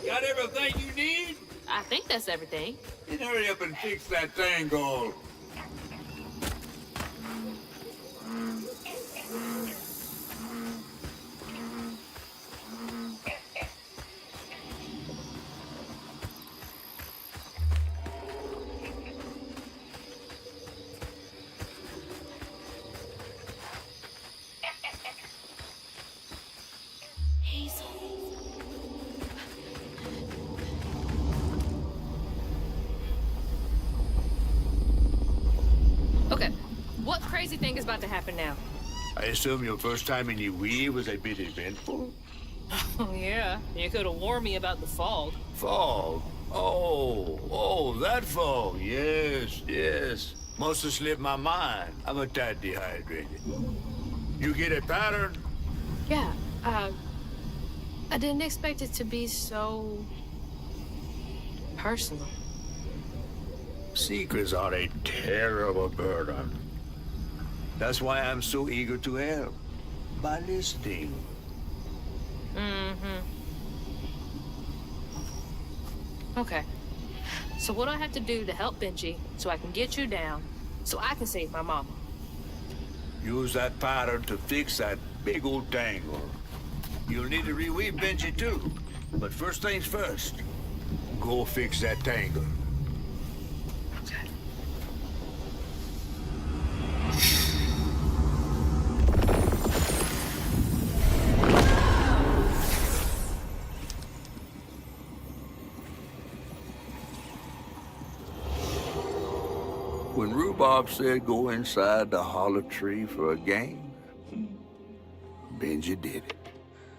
Got everything you need? I think that's everything. Then hurry up and fix that tangle. Okay, what crazy thing is about to happen now? I assume your first time in your Wii was a bit eventful? Oh, yeah. You could have warned me about the fog. Fog? Oh, that fog. Yes. Must have slipped my mind. I'm a tad dehydrated. You get a pattern? Yeah, I didn't expect it to be so personal. Secrets are a terrible burden. That's why I'm so eager to help. By listening. Okay. So what do I have to do to help Benji so I can get you down, so I can save my mama? Use that pattern to fix that big old tangle. You'll need to reweave Benji too. But first things first, go fix that tangle. Okay. When Rhubarb said go inside the hollow tree for a game, Benji did it.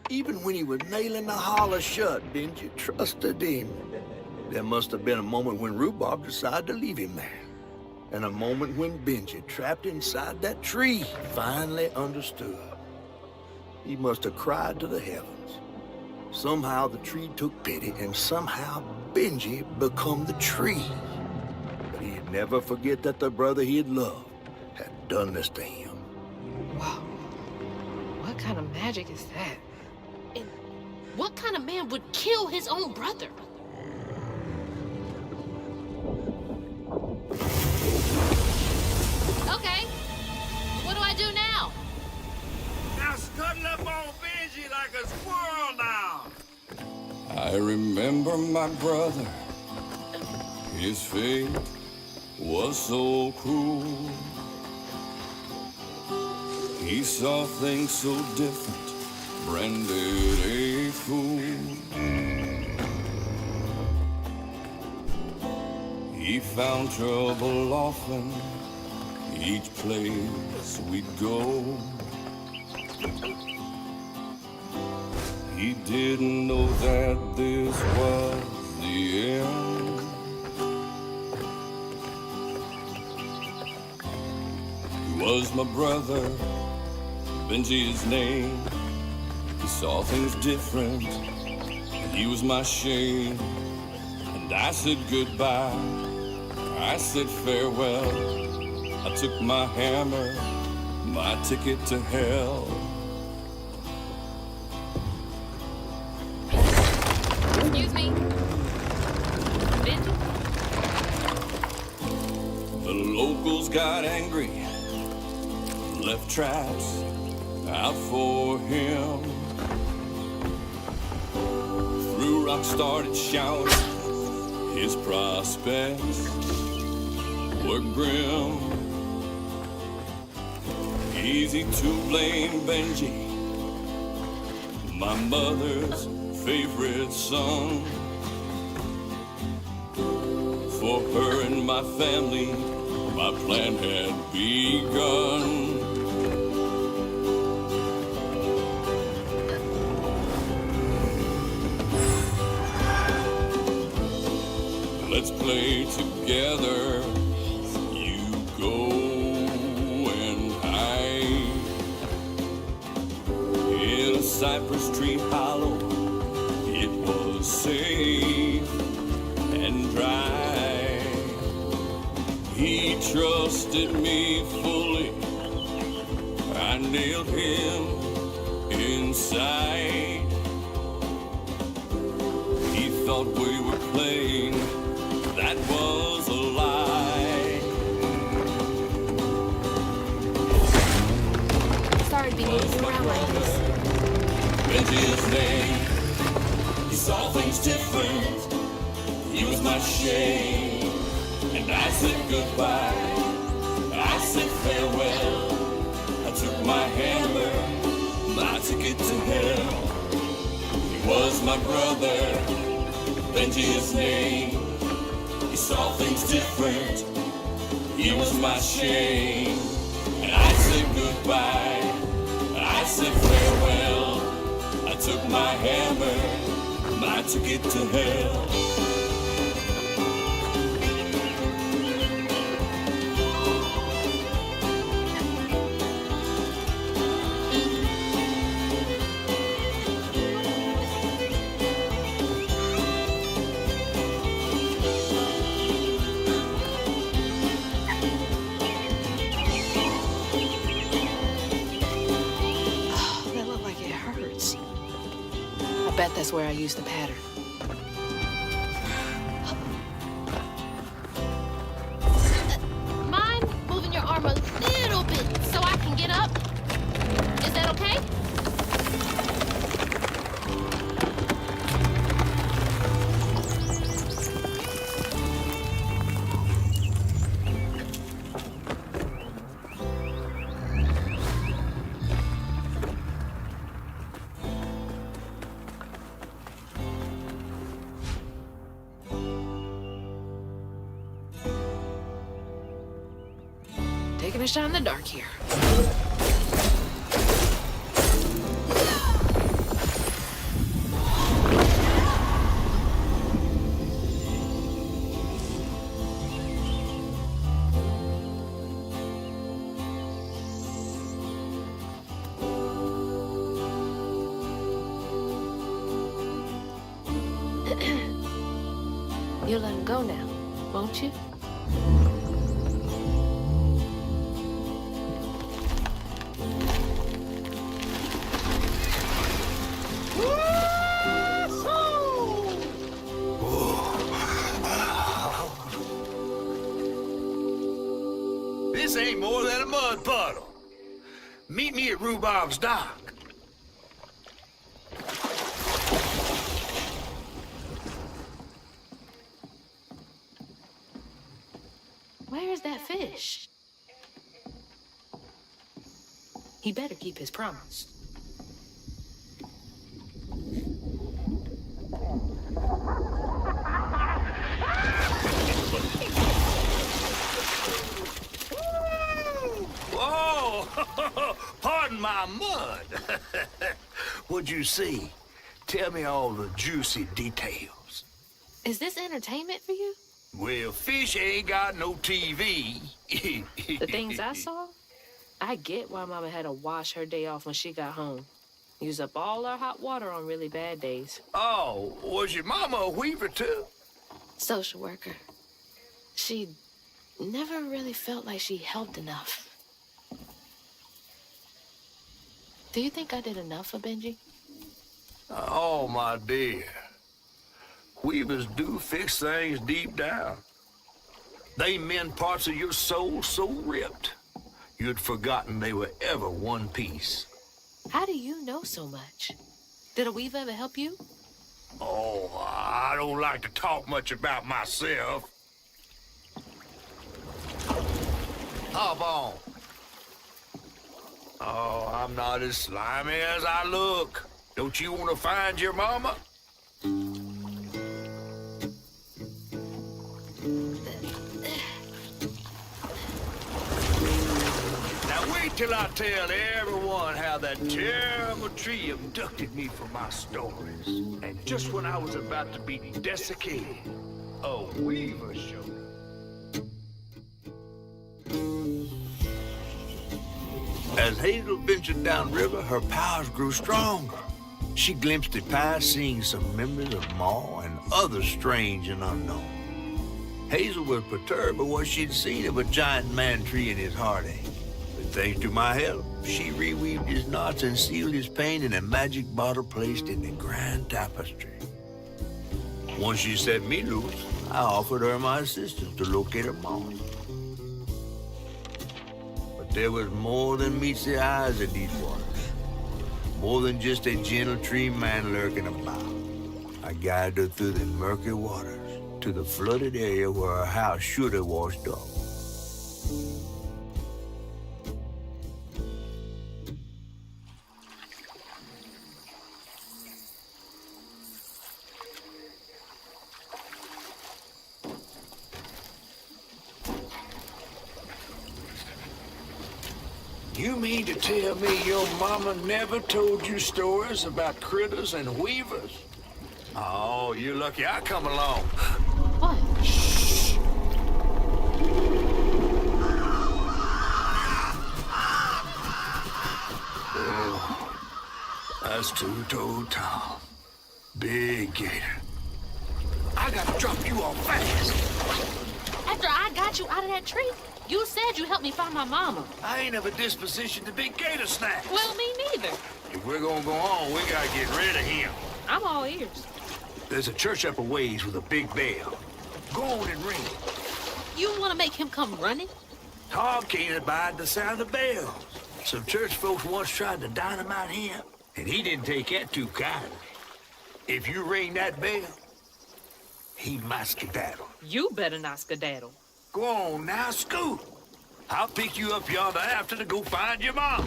Even when he was nailing the hollow shut, Benji trusted him. There must have been a moment when Rhubarb decided to leave him there. And a moment when Benji, trapped inside that tree, finally understood. He must have cried to the heavens. Somehow the tree took pity, and somehow Benji become the tree. But he'd never forget that the brother he'd loved had done this to him. Wow. What kind of magic is that? And what kind of man would kill his own brother? Okay. What do I do now? Now scuttle up on Benji like a squirrel now. I remember my brother. His fate was so cruel. He saw things so different, branded a fool. He found trouble often, each place we'd go. He didn't know that this was the end. He was my brother, Benji his name. He saw things different, he was my shame. And I said goodbye, I said farewell. I took my hammer, my ticket to hell. Excuse me? Benji? The locals got angry, left traps out for him. Threw rocks, started shouting, his prospects were grim. Easy to blame Benji, my mother's favorite son. For her and my family, my plan had begun. Let's play together. You go and hide in a cypress tree hollow. It was safe and dry. He trusted me fully. I nailed him inside. He thought we were playing. That was a lie. Sorry to be moving you around like this. Benji's name. He saw things different. He was my shame. And I said goodbye. I said farewell. I took my hammer, my ticket to hell. He was my brother. Benji's name. He saw things different. He was my shame. And I said goodbye. I said farewell. I took my hammer, my ticket to hell. That looked like it hurts. I bet that's where I used the pattern. Mind moving your arm a little bit so I can get up? Is that okay? Taking a shot in the dark here. You'll let him go now, won't you? This ain't more than a mud puddle. Meet me at Rhubarb's dock. Where is that fish? He better keep his promise. Whoa! Pardon my mud. What'd you see? Tell me all the juicy details. Is this entertainment for you? Well, fish ain't got no TV. The things I saw? I get why Mama had to wash her day off when she got home. Use up all her hot water on really bad days. Oh, was your mama a weaver too? Social worker. She never really felt like she helped enough. Do you think I did enough for Benji? Oh, my dear. Weavers do fix things deep down. They mend parts of your soul so ripped, you'd forgotten they were ever one piece. How do you know so much? Did a weaver ever help you? Oh, I don't like to talk much about myself. Hop on. Oh, I'm not as slimy as I look. Don't you want to find your mama? Now wait till I tell everyone how that terrible tree abducted me for my stories. And just when I was about to be desiccated, a weaver showed up. As Hazel ventured downriver, her powers grew stronger. She glimpsed it past, seeing some members of Ma and others strange and unknown. Hazel was perturbed by what she'd seen of a giant man tree in his heartache. But thanks to my help, she reweaved his knots and sealed his pain in a magic bottle placed in the grand tapestry. Once she set me loose, I offered her my assistance to locate her mom. There was more than meets the eyes in these waters. More than just a gentle tree man lurking about. I guided her through the murky waters to the flooded area where her house should have washed off. You mean to tell me your mama never told you stories about critters and weavers? Oh, you're lucky I come along. What? Shh. Oh, that's two-toed Tom. Big gator. I gotta drop you off fast. After I got you out of that tree, you said you helped me find my mama. I ain't of a disposition to be gator snacks. Well, me neither. If we're gonna go on, we gotta get rid of him. I'm all ears. There's a church up a ways with a big bell. Go on and ring it. You want to make him come running? Tom can't abide the sound of bells. Some church folks once tried to dynamite him, and he didn't take that too kindly. If you ring that bell, he might skedaddle. You better not skedaddle. Go on now, scoot. I'll pick you up yonder after to go find your mom.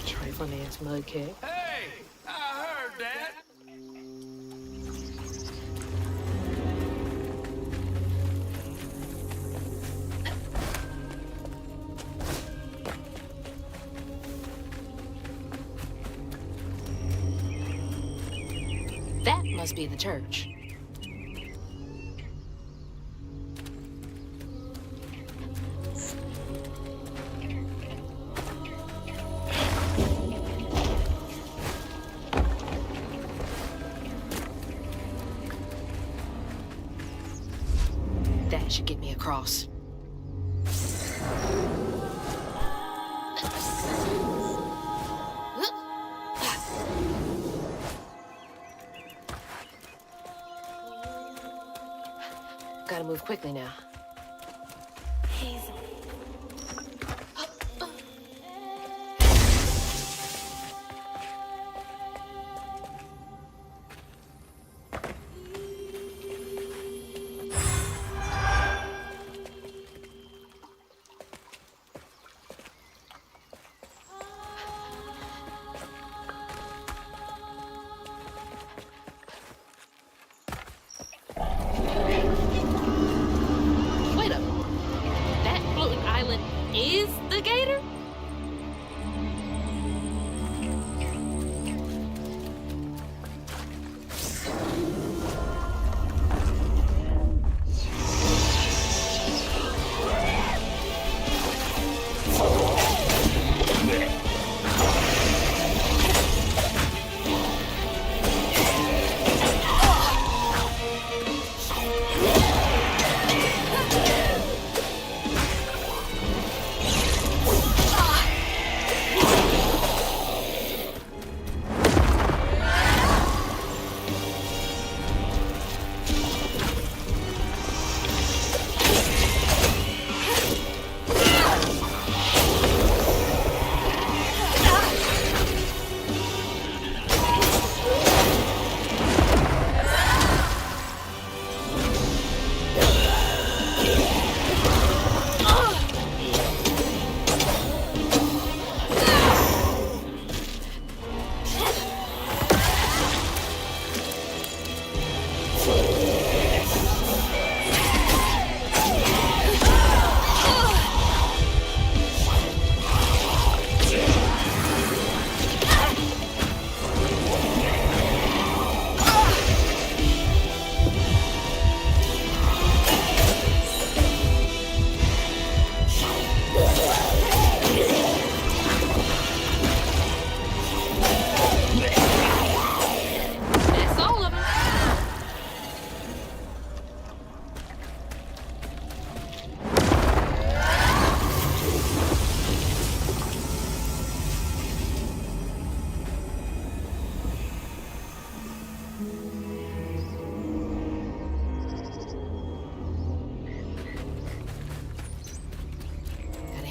Trifling ass mudcat. Hey, I heard that. That must be the church. That should get me across. Gotta move quickly now. Hazel.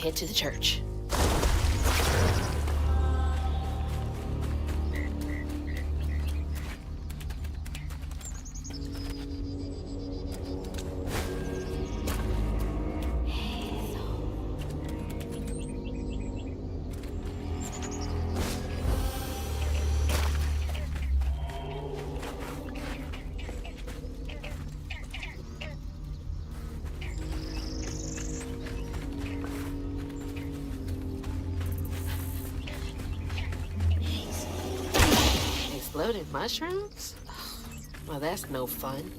head to the church. Exploded mushrooms? Well, that's no fun.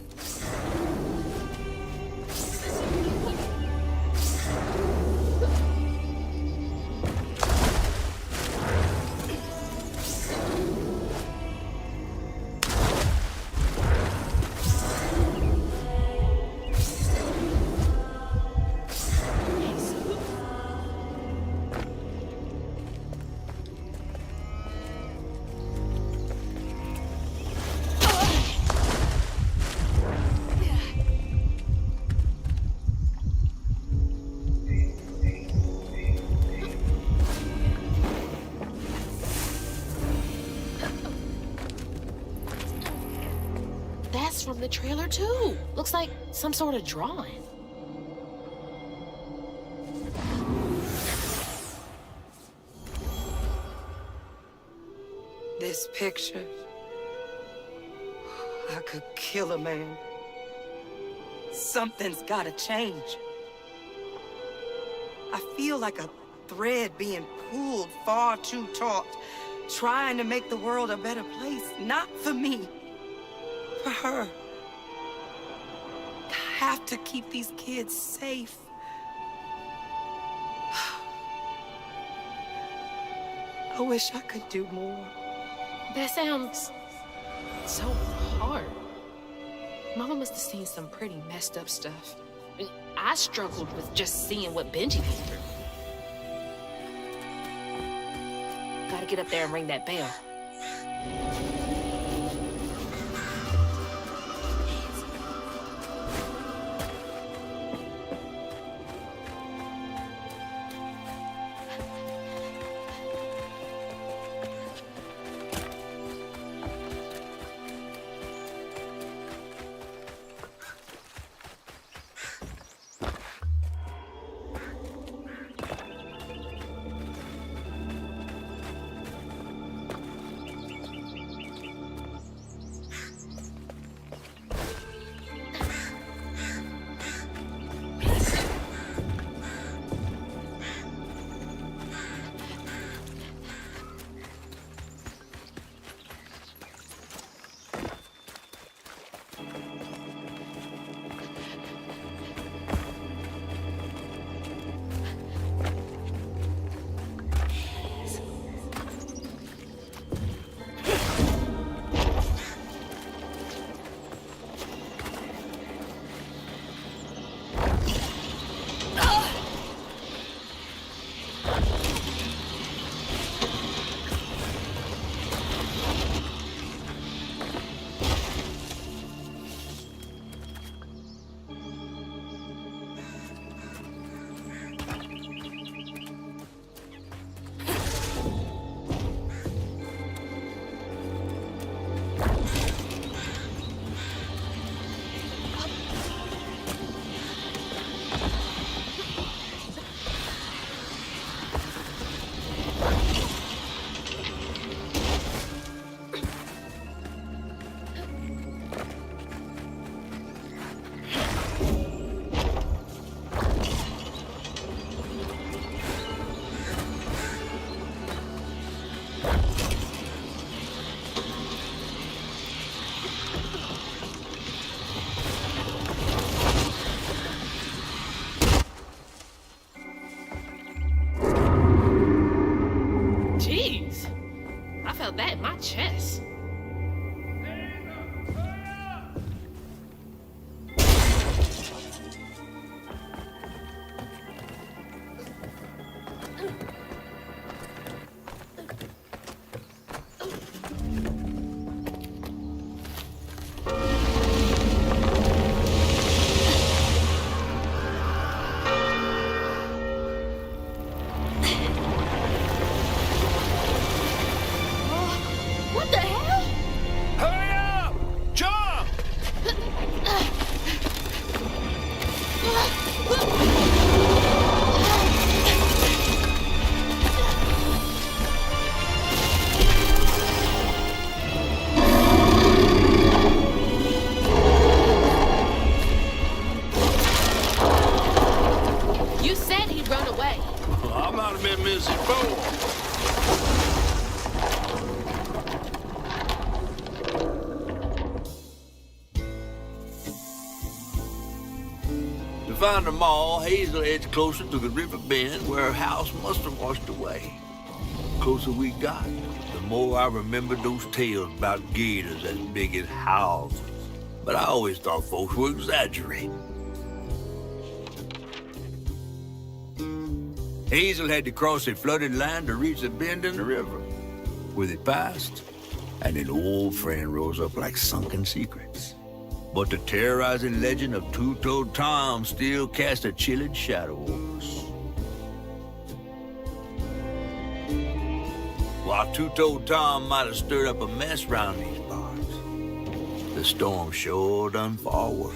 That's from the trailer, too. Looks like some sort of drawing. This picture, I could kill a man. Something's gotta change. I feel like a thread being pulled far too taut, trying to make the world a better place. Not for me, for her. I have to keep these kids safe. I wish I could do more. That sounds so hard. Mama must have seen some pretty messed up stuff. I struggled with just seeing what Benji went through. Gotta get up there and ring that bell. That in my chest. run away. I might have been missing before. To find them all, Hazel heads closer to the river bend where her house must have washed away. The closer we got, the more I remembered those tales about gators as big as houses. But I always thought folks were exaggerating. Hazel had to cross a flooded line to reach a bend in the river, where they passed, and an old friend rose up like sunken secrets. But the terrorizing legend of Two-Toed Tom still cast a chilling shadow over us. While Two-Toed Tom might have stirred up a mess round these parts, the storm sure done far worse.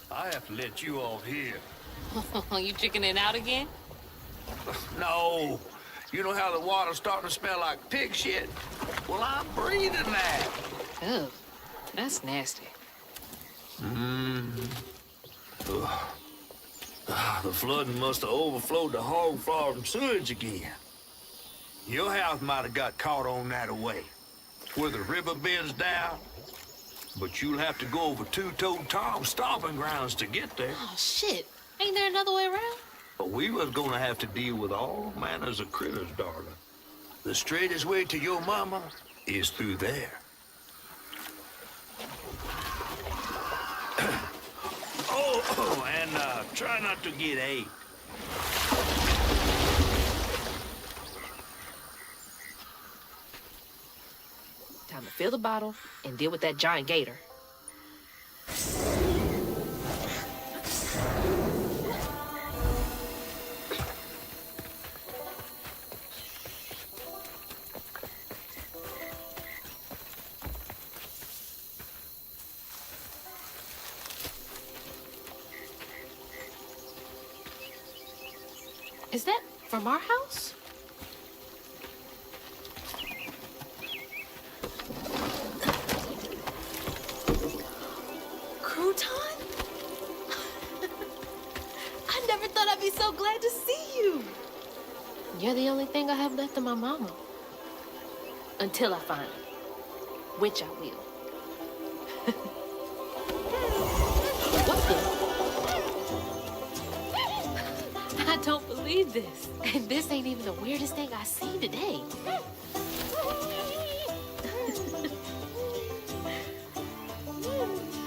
I have to let you off here. You chickening out again? No. You know how the water's starting to smell like pig shit? Well, I'm breathing that. Ugh, that's nasty. The flooding must have overflowed the hog farm sewage again. Your house might have got caught on that away, where the river bends down. But you'll have to go over Two-Toed Tom's stomping grounds to get there. Oh, shit. Ain't there another way around? But we was gonna have to deal with all manners of critters, darling. The straightest way to your mama is through there. And try not to get ate. Time to fill the bottle and deal with that giant gator. Is that from our house? Crouton? I never thought I'd be so glad to see you. You're the only thing I have left of my mama. Until I find her. Which I will. What's this? I don't believe this. And this ain't even the weirdest thing I seen today.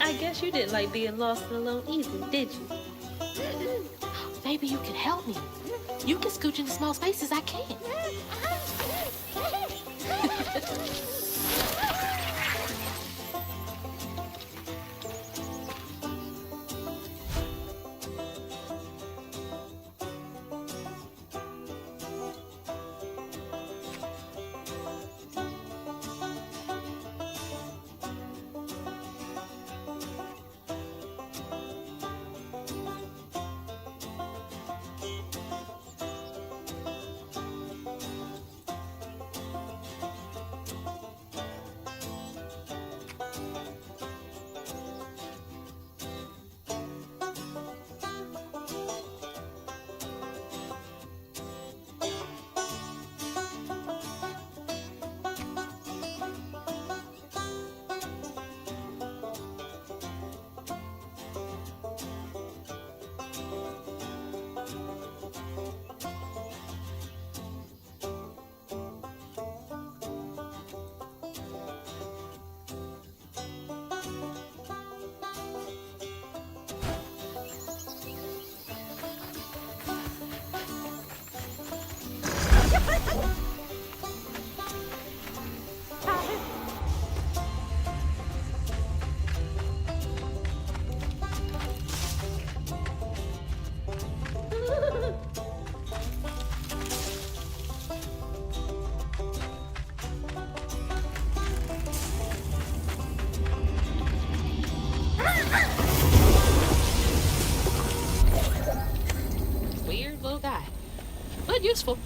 I guess you didn't like being lost and alone either, did you? Maybe you can help me. You can scooch into small spaces I can't. but useful.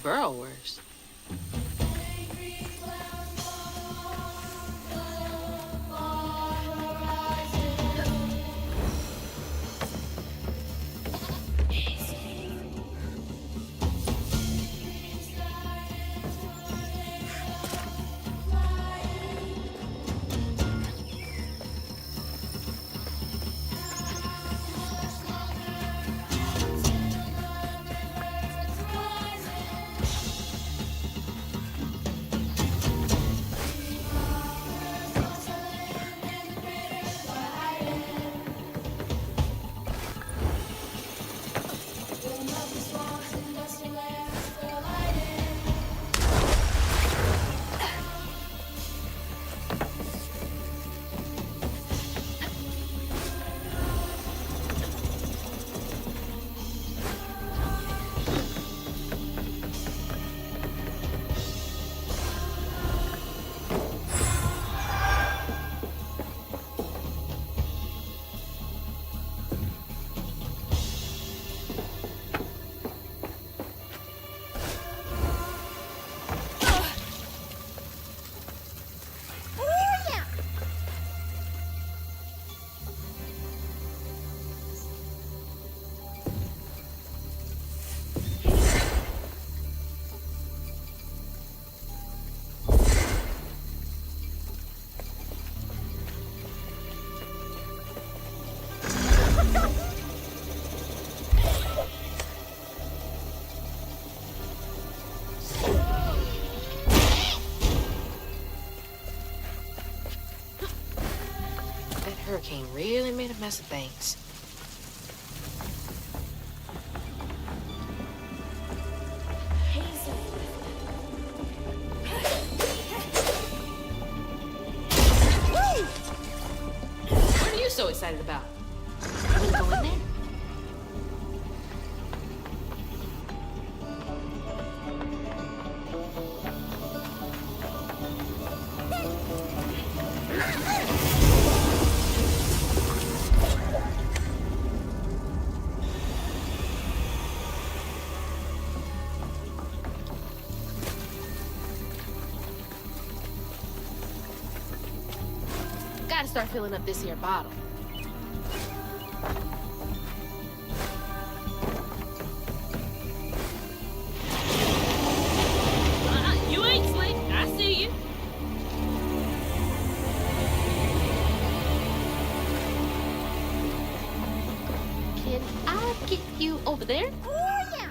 Burrowers. Hurricane really made a mess of things. What are you so excited about? You wanna go in there? Gotta start filling up this here bottle. You ain't slick. I see you. Can I get you over there? Oh, yeah.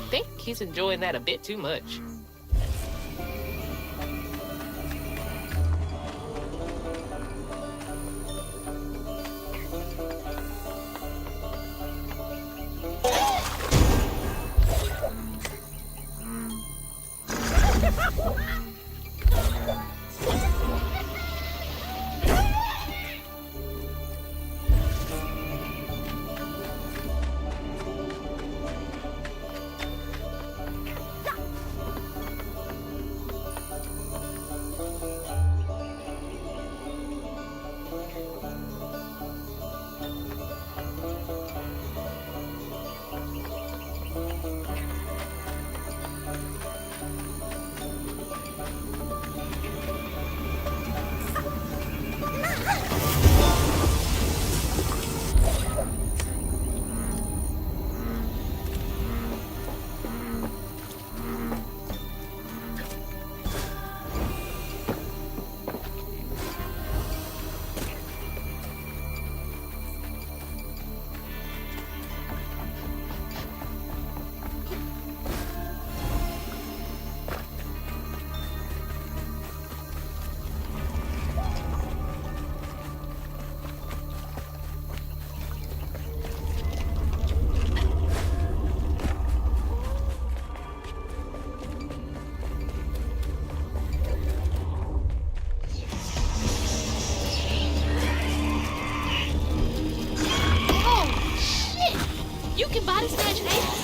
I think he's enjoying that a bit too much. can body snatch ants?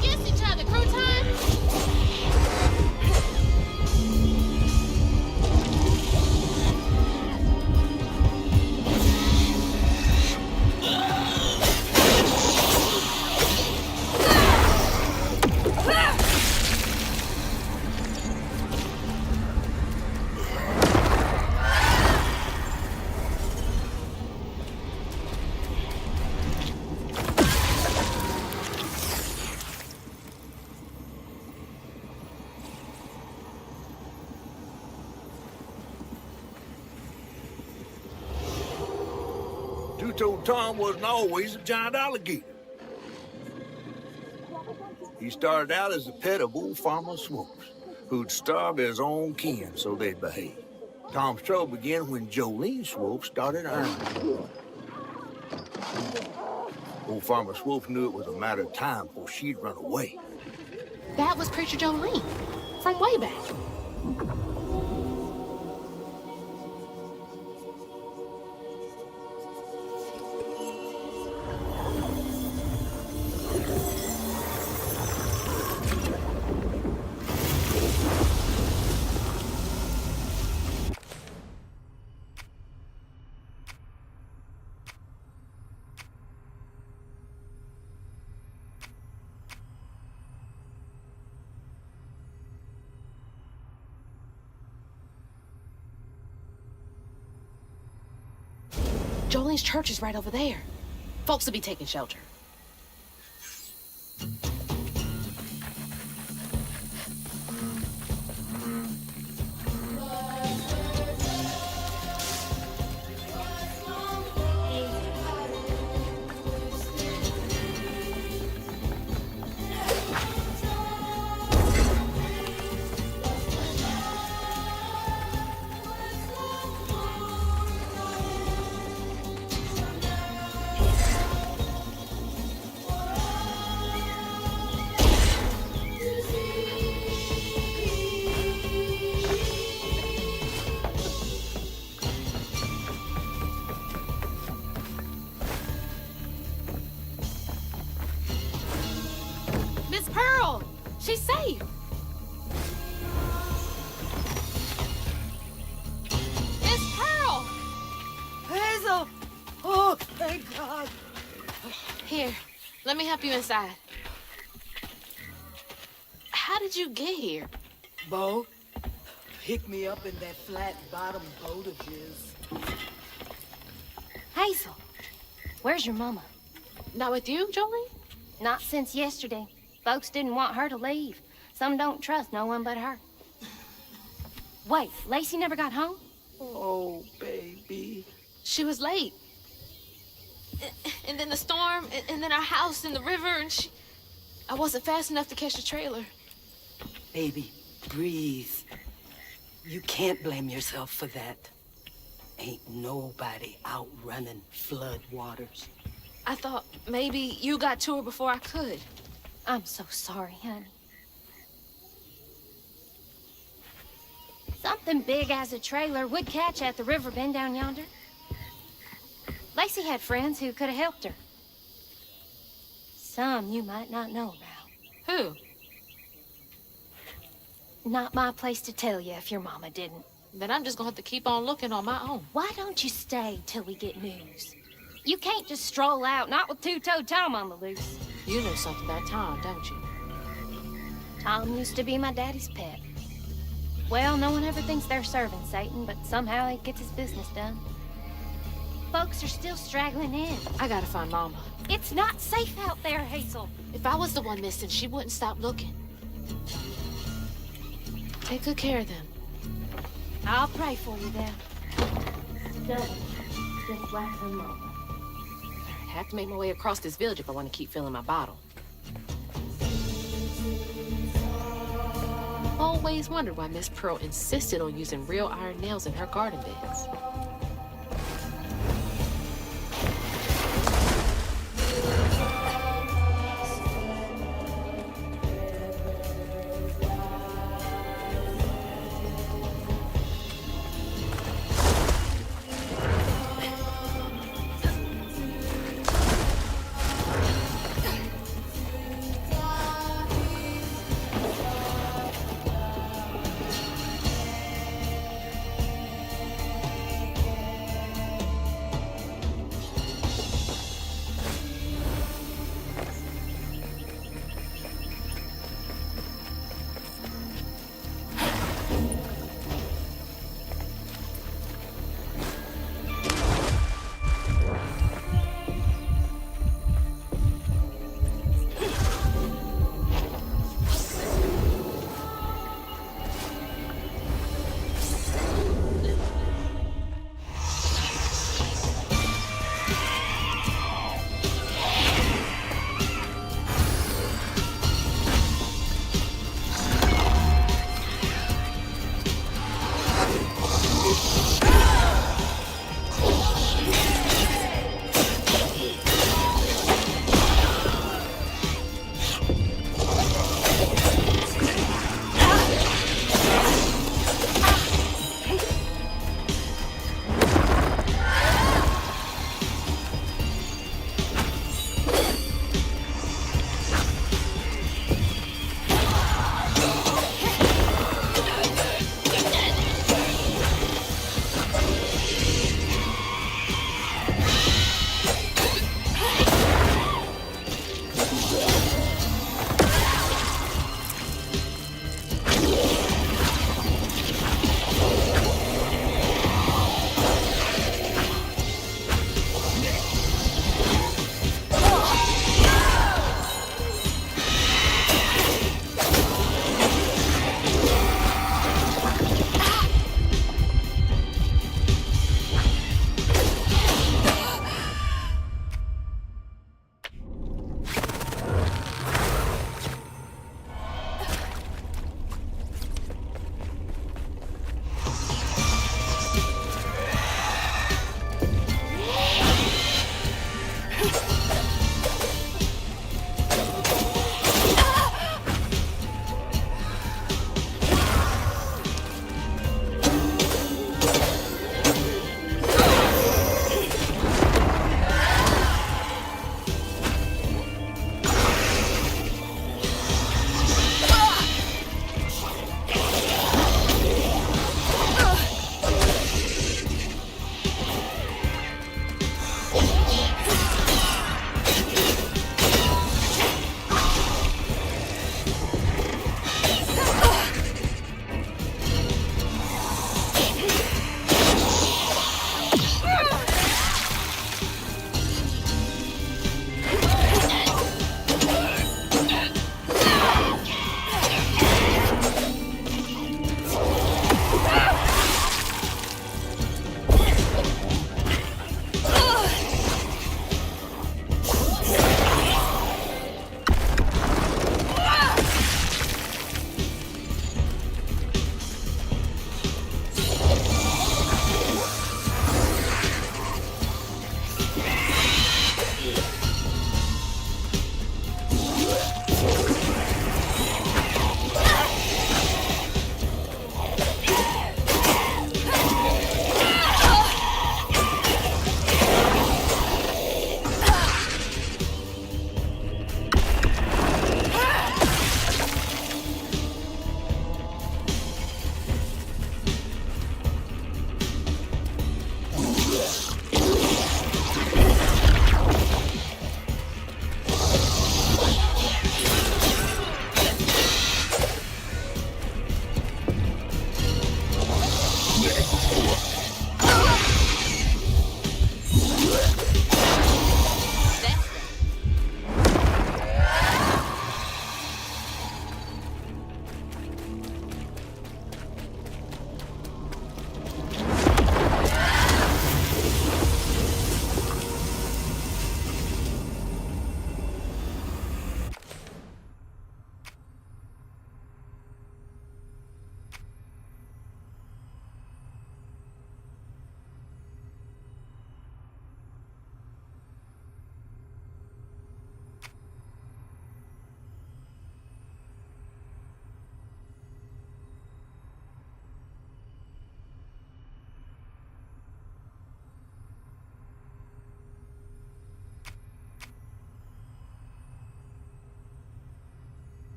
Against each other, crew time? Two-Toed Tom wasn't always a giant alligator. He started out as a pet of old Farmer Swoops, who'd starve his own kin so they'd behave. Tom's trouble began when Jolene Swope started earning. Old Farmer Swope knew it was a matter of time before she'd run away. That was Preacher Jolene, from way back. Jolene's church is right over there. Folks will be taking shelter. Miss Pearl! She's safe! Miss Pearl! Hazel! Oh, thank God. Here, let me help you inside. How did you get here? Bo, pick me up in that flat bottom boat of his. Hazel, where's your mama? Not with you, Jolene? Not since yesterday. Folks didn't want her to leave. Some don't trust no one but her. Wait, Lacey never got home? Oh, baby. She was late. And then the storm, and then our house in the river, and I wasn't fast enough to catch the trailer. Baby, breathe. You can't blame yourself for that. Ain't nobody outrunning flood waters. I thought maybe you got to her before I could. I'm so sorry, honey. Something big as a trailer would catch at the river bend down yonder. Lacey had friends who could have helped her. Some you might not know about. Who? Not my place to tell you if your mama didn't. Then I'm just gonna have to keep on looking on my own. Why don't you stay till we get news? You can't just stroll out, not with two-toed Tom on the loose. You know something about Tom, don't you? Tom used to be my daddy's pet. Well, no one ever thinks they're serving Satan, but somehow he gets his business done. Folks are still straggling in. I gotta find Mama. It's not safe out there, Hazel. If I was the one missing, she wouldn't stop looking. Take good care of them. I'll pray for you then. Just like her mama. I have to make my way across this village if I want to keep filling my bottle. Always wondered why Miss Pearl insisted on using real iron nails in her garden beds.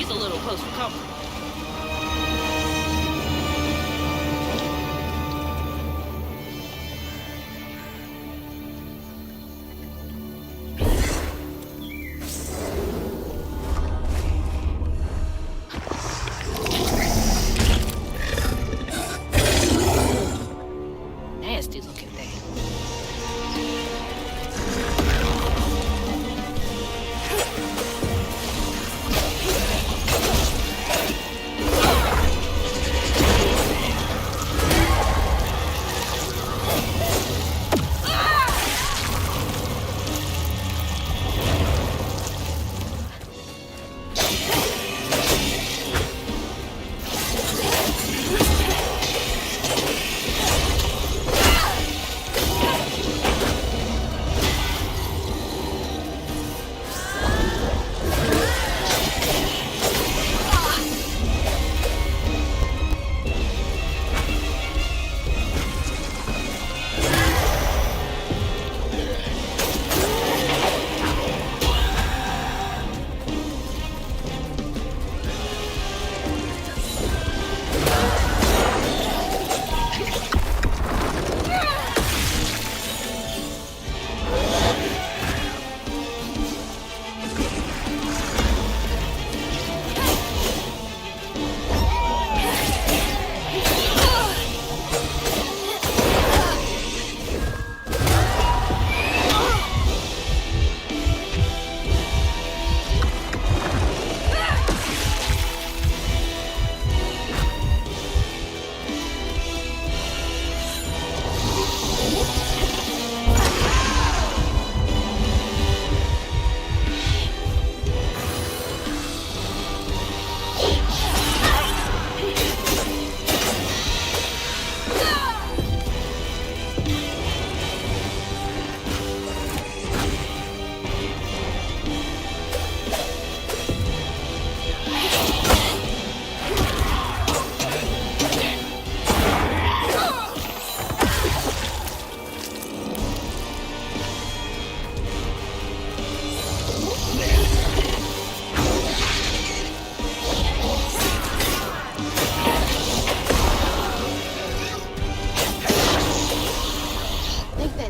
She's a little close for comfort. Nasty looking thing.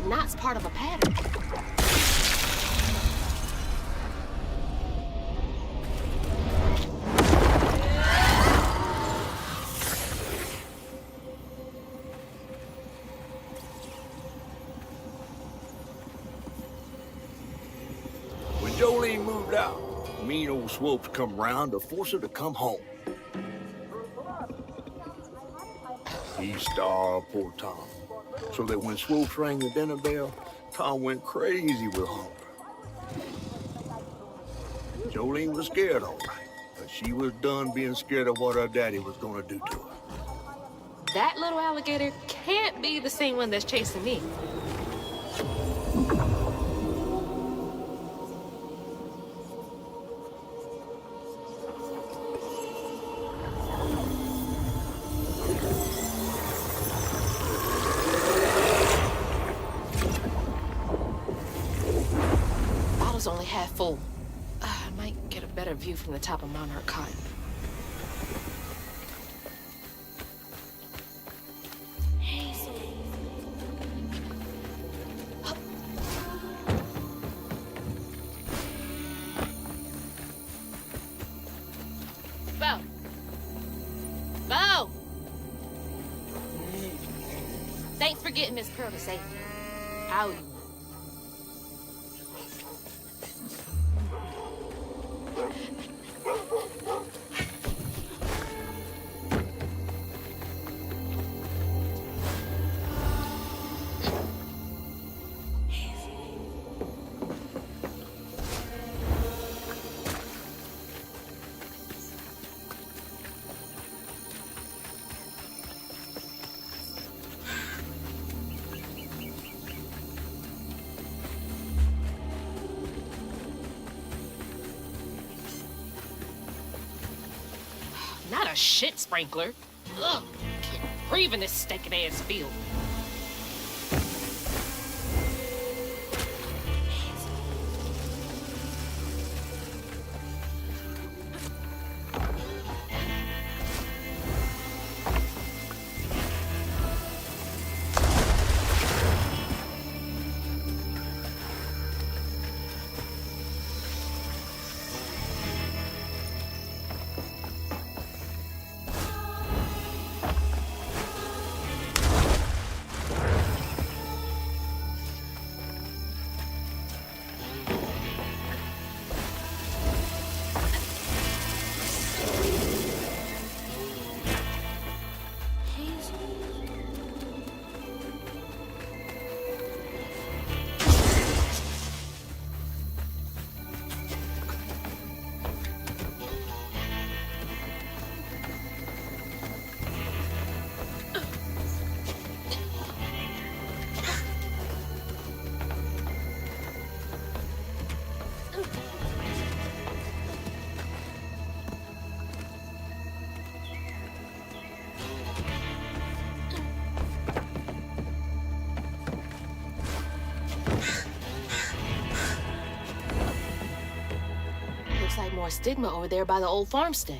Knot's part of a pattern. When Jolene moved out, mean old Swopes come round to force her to come home. He starved poor Tom, so that when Swopes rang the dinner bell, Tom went crazy with hunger. Jolene was scared, all right, but she was done being scared of what her daddy was gonna do to her. That little alligator can't be the same one that's chasing me. Bottle's only half full. I might get a better view from the top of Monarch Cotton. Bo! Bo! Thanks for getting Miss Pearl to safety. I owe you. Not a shit sprinkler. Ugh, can't breathe in this stinking ass field. Looks like more stigma over there by the old farmstead.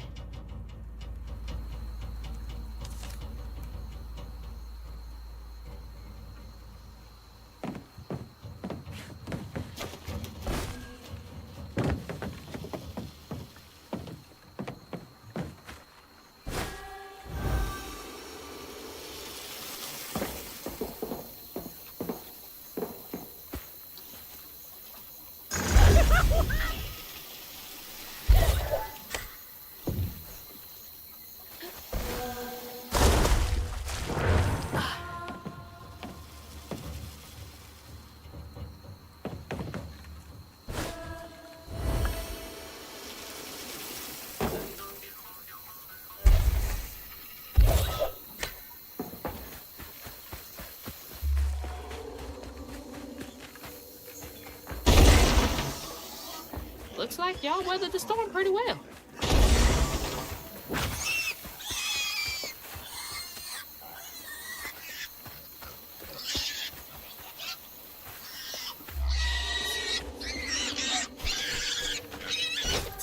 Looks like y'all weathered the storm pretty well.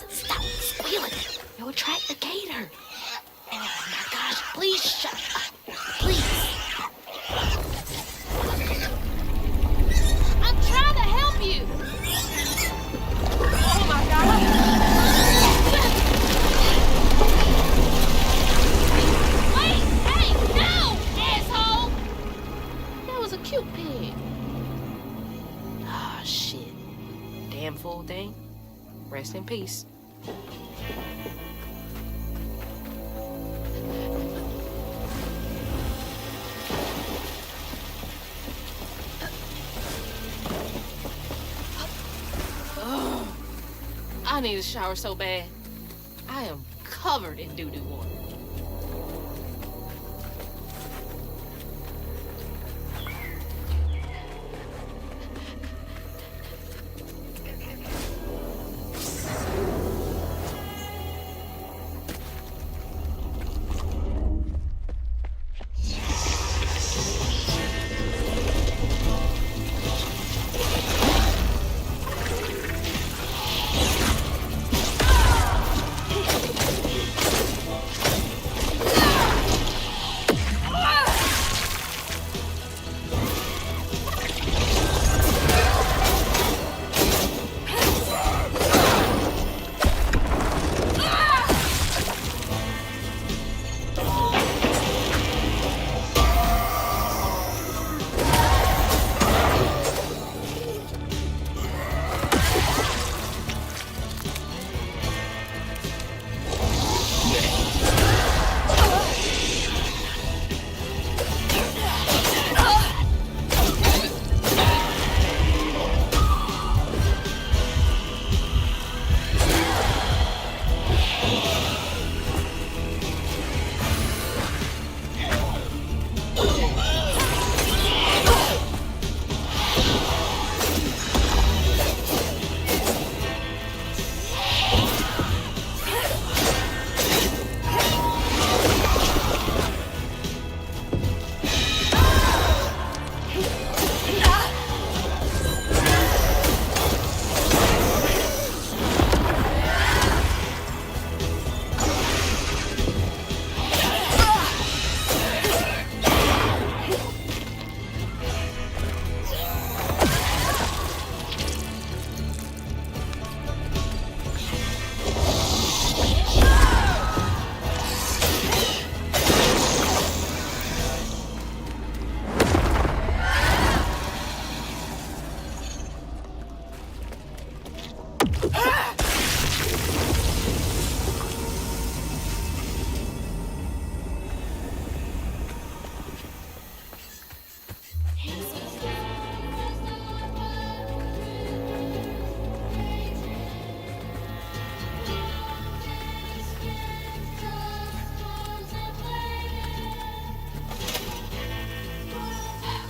Stop squealing. You'll attract the gator. Oh my gosh, please shut up. Please. I'm trying to help you. Oh my God! Wait, hey, no, asshole. That was a cute pig. Ah, shit. Damn fool thing. Rest in peace. Ugh. I need a shower so bad. I am covered in doo-doo water.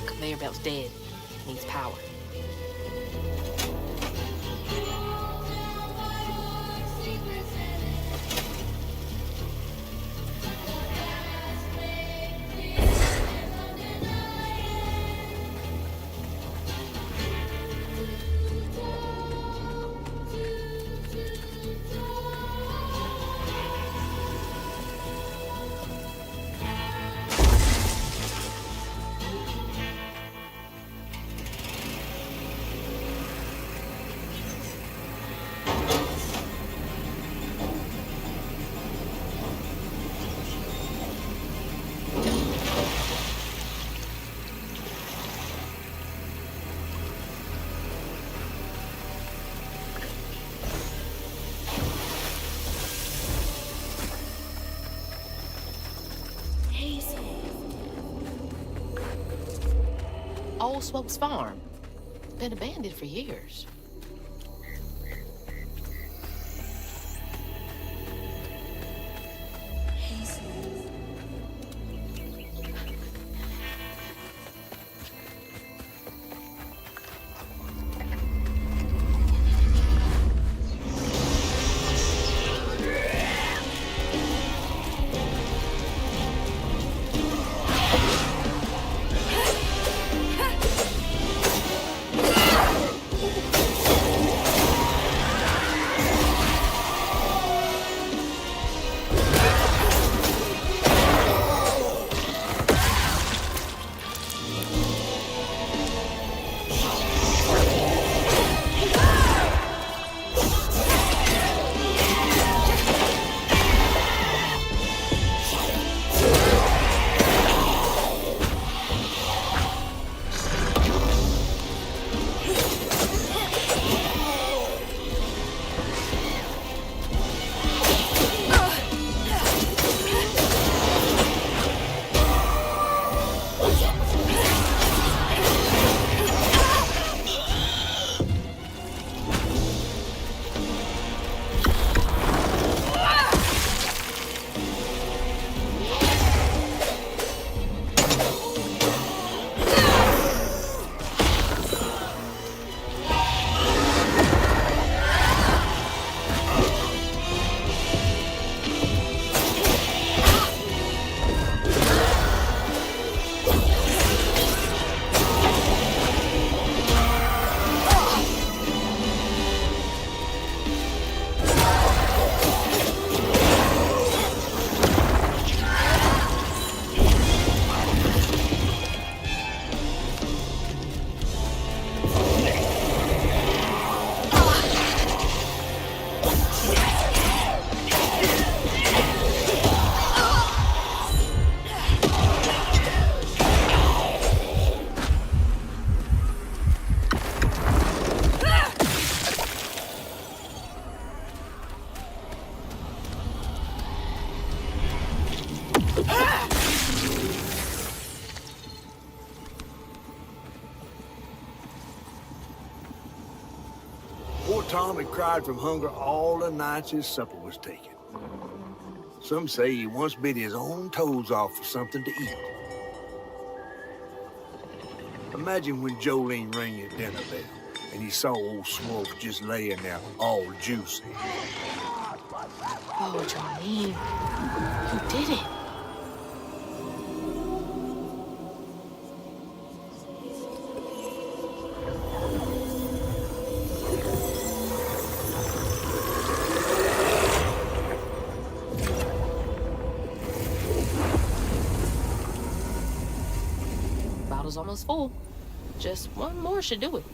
Conveyor belt's dead. Needs power. Old Swopes Farm. Been abandoned for years. Poor Tom had cried from hunger all the nights his supper was taken. Some say he once bit his own toes off for something to eat. Imagine when Jolene rang your dinner bell and he saw old Swope just laying there all juicy. Oh, Jolene, you did it. Bottle's almost full. Just one more should do it.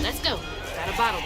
Let's go. Got a bottle.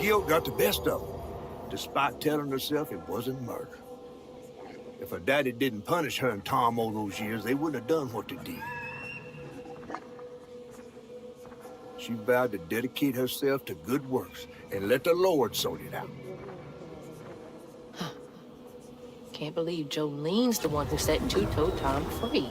guilt got the best of her, despite telling herself it wasn't murder. If her daddy didn't punish her and Tom all those years, they wouldn't have done what they did. She vowed to dedicate herself to good works and let the Lord sort it out. Can't believe Jolene's the one who set Two-Toe Tom free.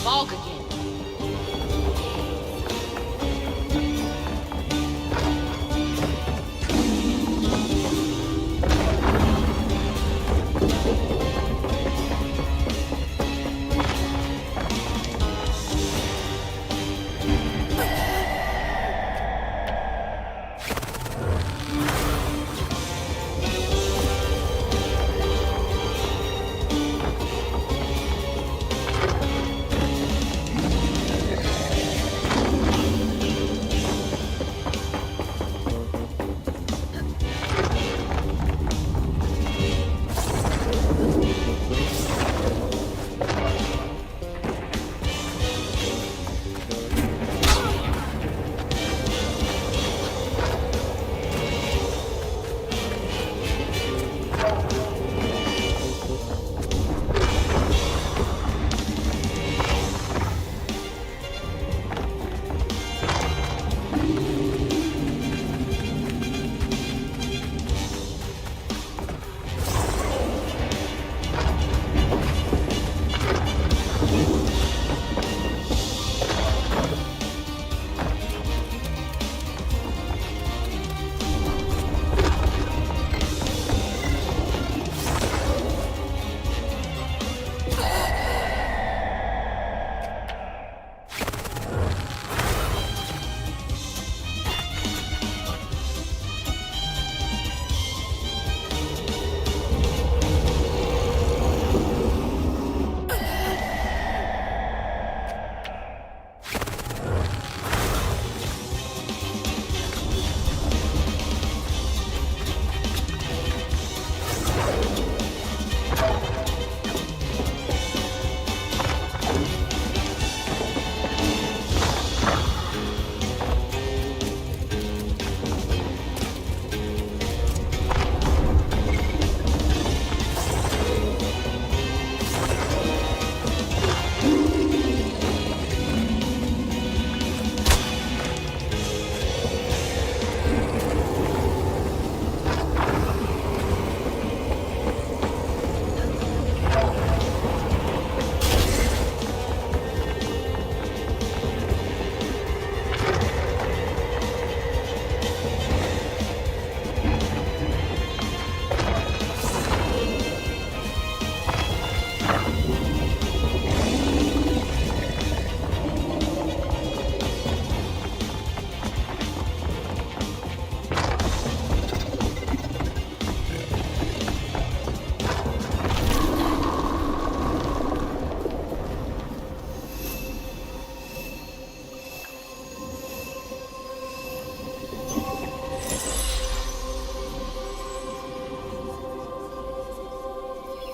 Fog again.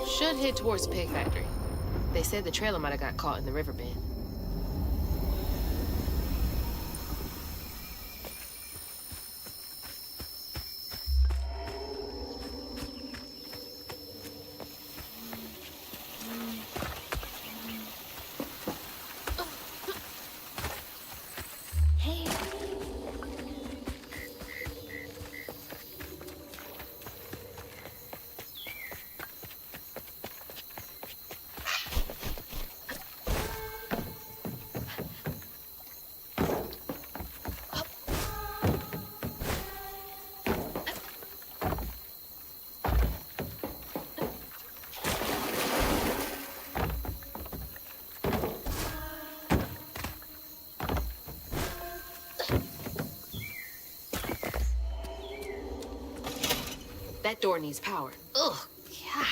Should head towards the pig factory. They said the trailer might have got caught in the river bend. Hey. That door needs power. Ugh, God.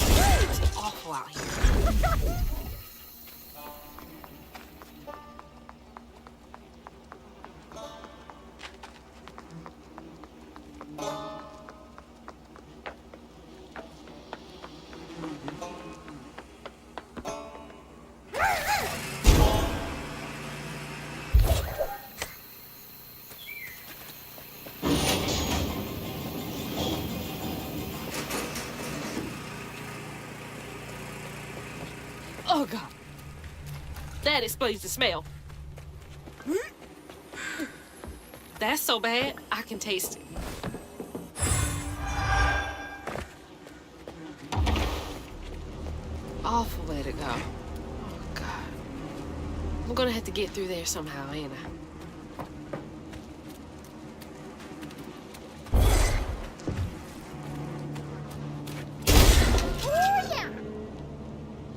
It's awful out here. Oh, God. That explains the smell. That's so bad, I can taste it. Awful way to go. Oh, God. I'm gonna have to get through there somehow, ain't I?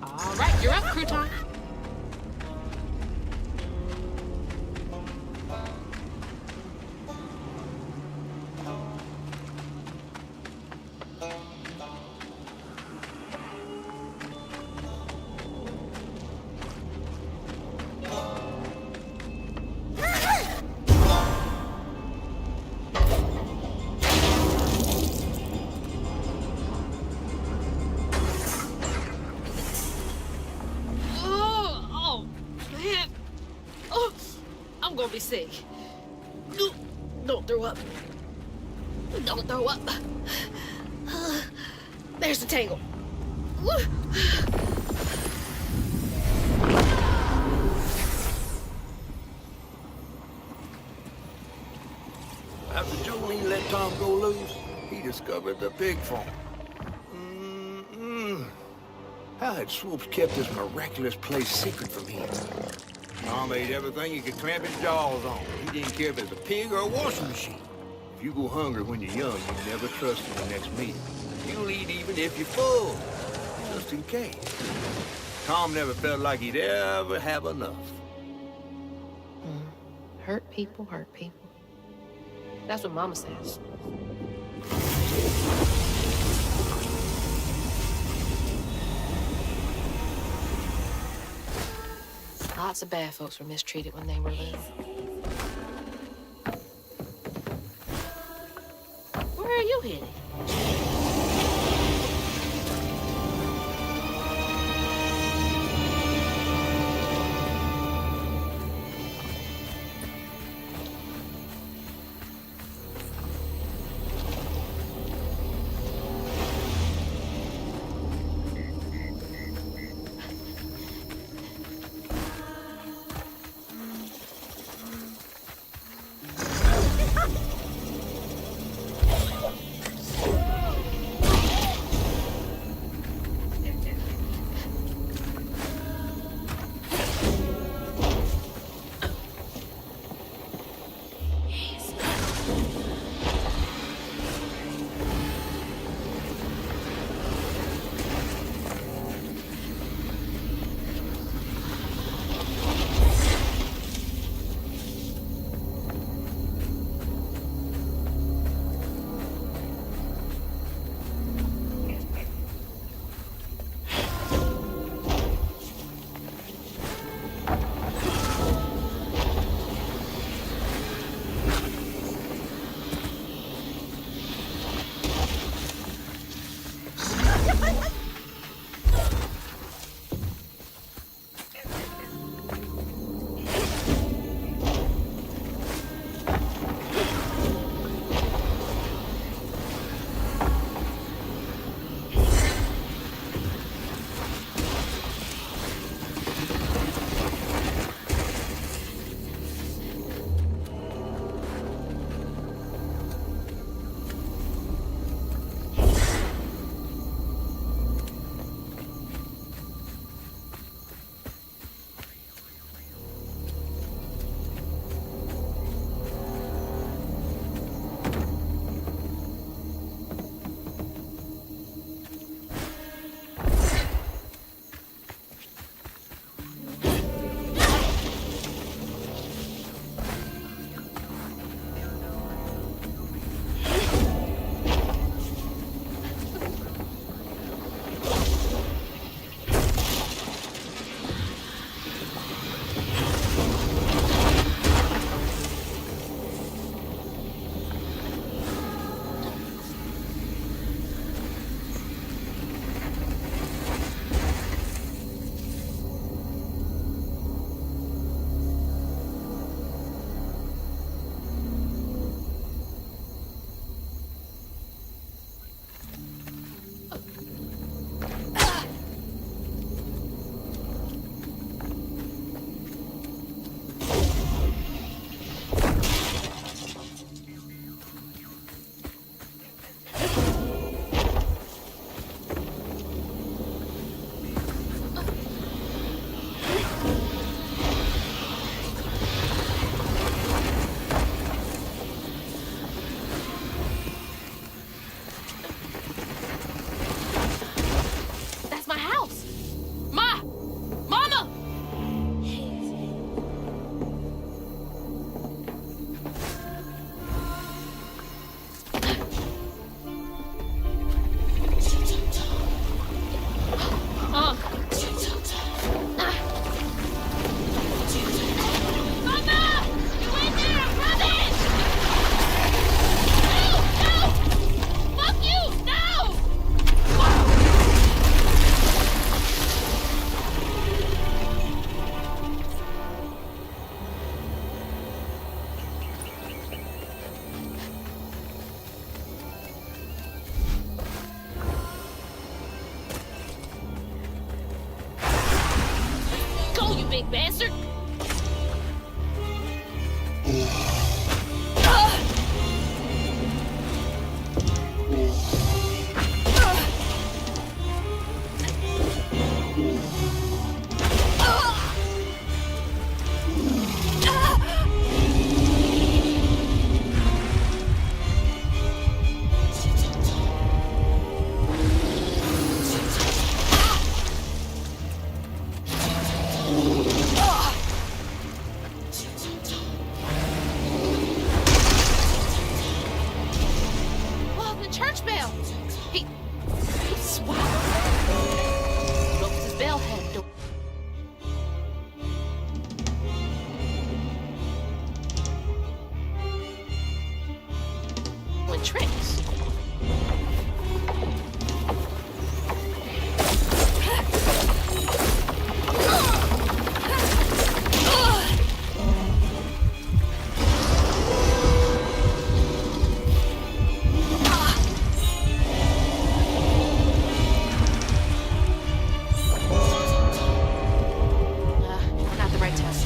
All right, you're up, Crouton. I'm gonna be sick. Don't throw up. Don't throw up. There's the tangle. After Jolene let Tom go loose, he discovered the pig farm. How had Swoops kept this miraculous place secret from him? Tom ate everything he could clamp his jaws on. He didn't care if it was a pig or a washing machine. If you go hungry when you're young, you never trust in the next meal. You'll eat even if you're full, just in case. Tom never felt like he'd ever have enough. Hurt people, hurt people. That's what Mama says. Lots of bad folks were mistreated when they were little. Where are you headed? big bastard! Tricks. Not the right test.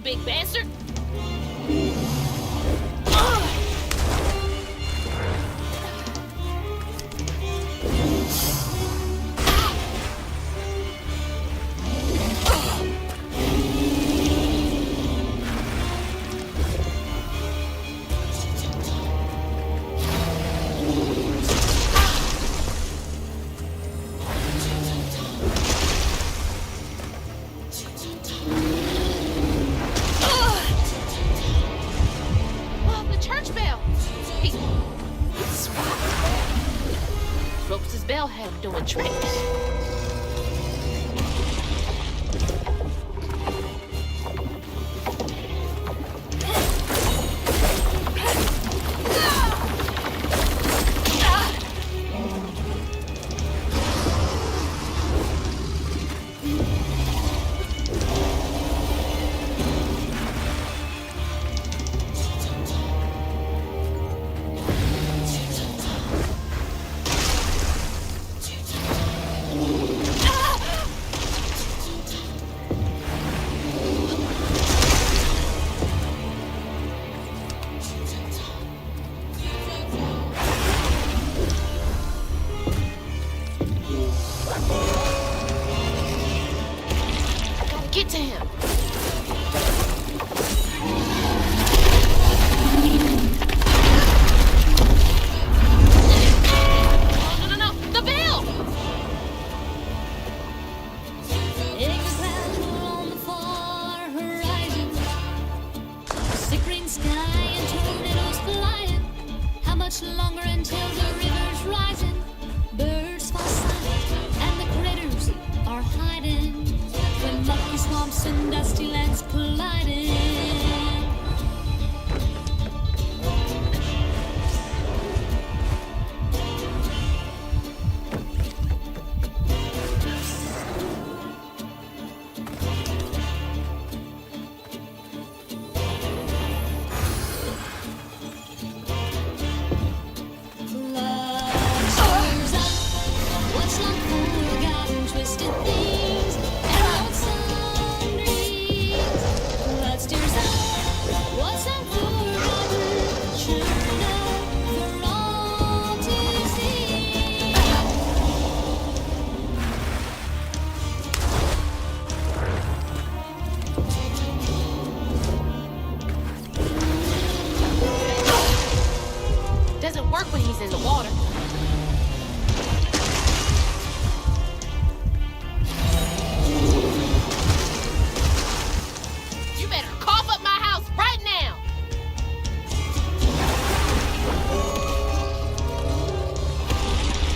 Big bastard! Ropes' bell had him doing tricks. Get to him! No, the bell! On the far horizon, sick green sky and tornadoes flying. How much longer until the river's rising? Birds fall silent and the critters are hiding. When lucky swamps and dusty lands colliding. What's long forgotten, twisted things and old sundries. Blood steers up. What's long forgotten, churned up for all to see. Doesn't work when he's in the water. You better cough up my house right now!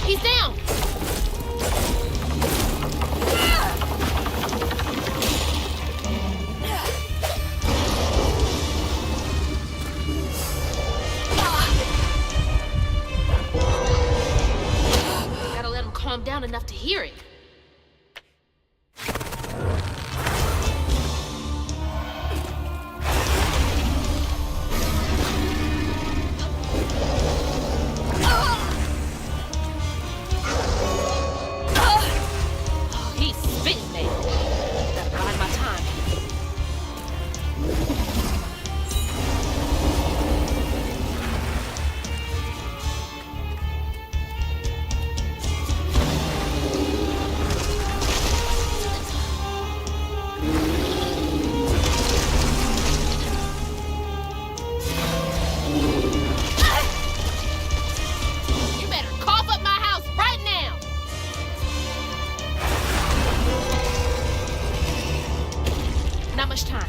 He's down! hear it. Oh, he's spitting me. Better bide my time. You better cough up my house right now. Not much time.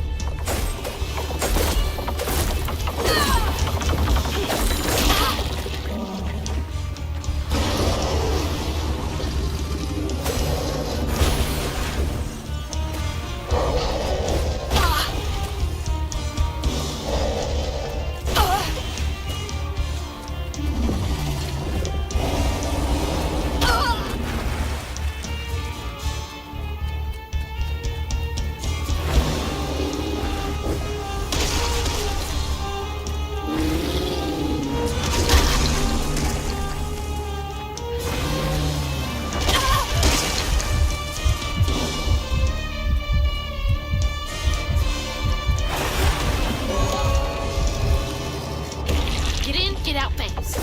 Get in, get out fast.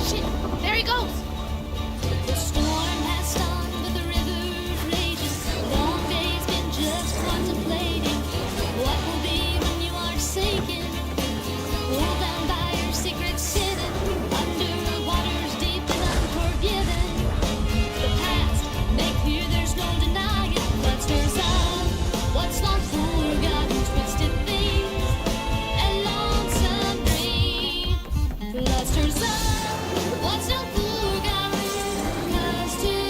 Shit, there he goes. The storm has stormed, but the river's rages. Long days been just contemplating what will be when you are sinking. Pulled down by your secret sinning, under waters deep and unforgiven. The past make clear there's no denying. Clusters of what's long forgotten, twisted things, and lonesome dreams. Clusters of what's not forgotten, 'cause two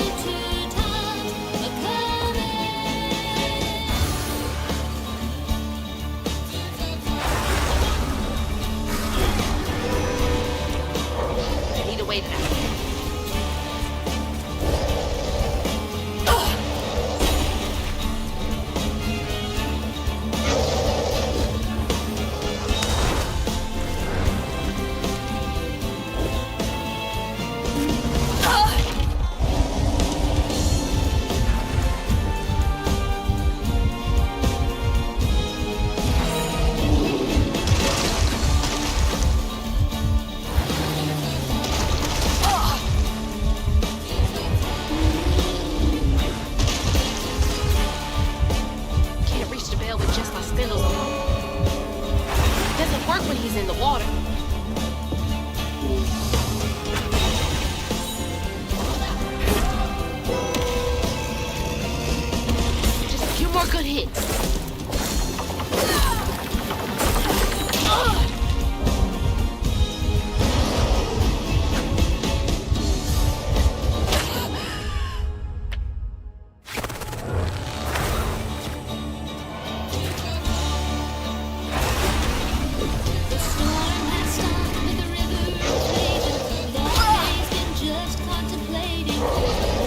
times a coming. I need to wait it out. Can't reach the bell with just my spindles alone. Doesn't work when he's in the water. Just a few more good hits. The storm has stormed, but the river's raging. Long days been just contemplating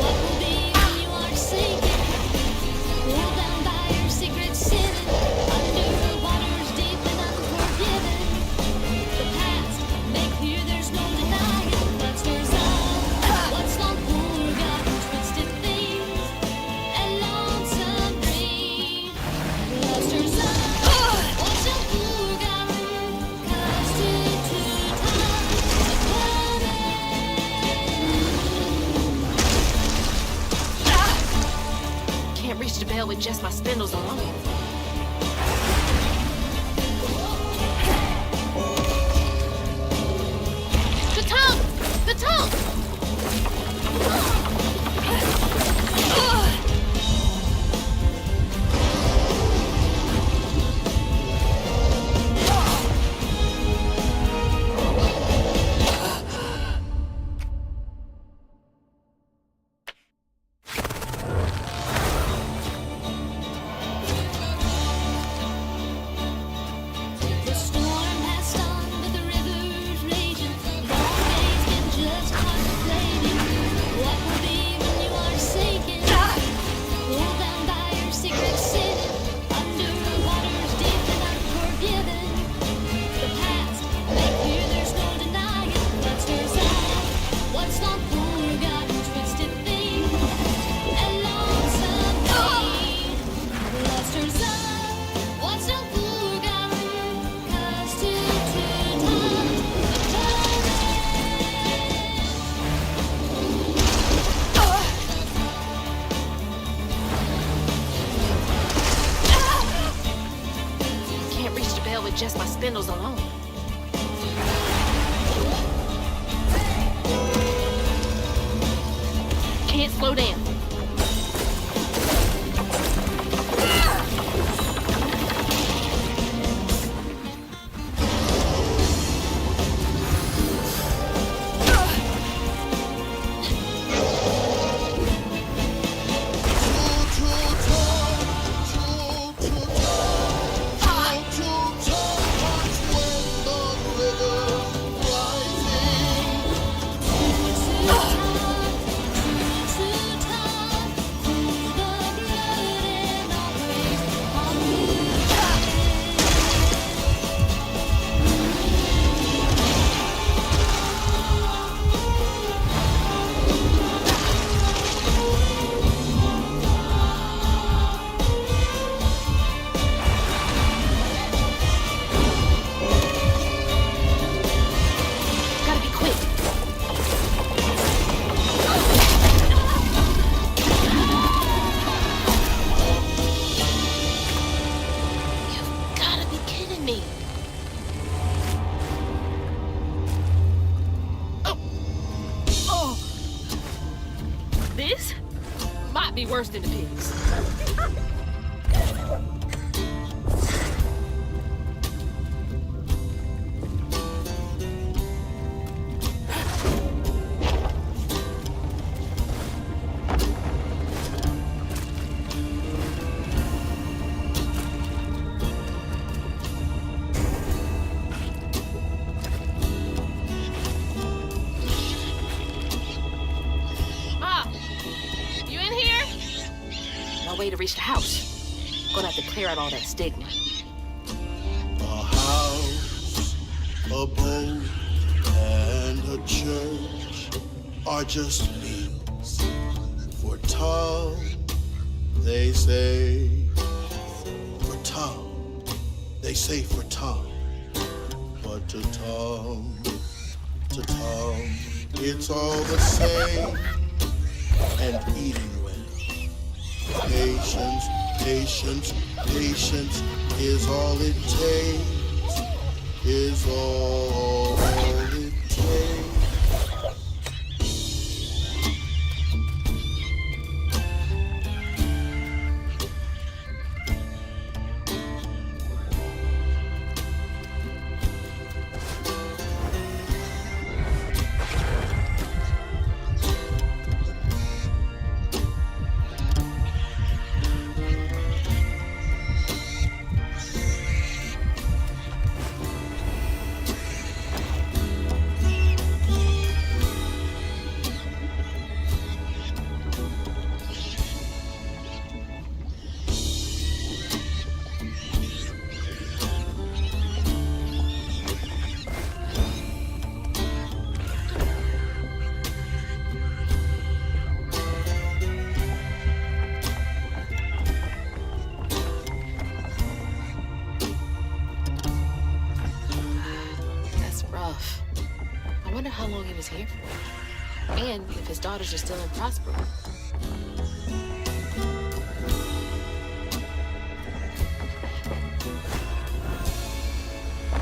what will be when you are sinking. Pulled down by your secret sinning, under waters deep and unforgiven. The past make clear there's no denying. Clusters of what's long forgotten, twisted things, and lonesome dreams. Clusters of what's not forgotten, 'cause two times a coming. Can't reach the bell with just my spindles alone. The tongue! The tongue! spindles alone. Can't slow down. Gotta be quick. You've gotta be kidding me. Oh. This might be worse than the pigs. Ma, you in here? No way to reach the house. Gonna have to clear out all that stigma. A house, a boat, and a church are just meals for Tom, they say. For Tom, they say for Tom. But to Tom, it's all the same. And eating well. Patience, patience, patience is all it takes. Is all it takes. That's rough. I wonder how long he was here for. And if his daughters are still in Prospero. I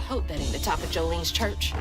hope that ain't the top of Jolene's church.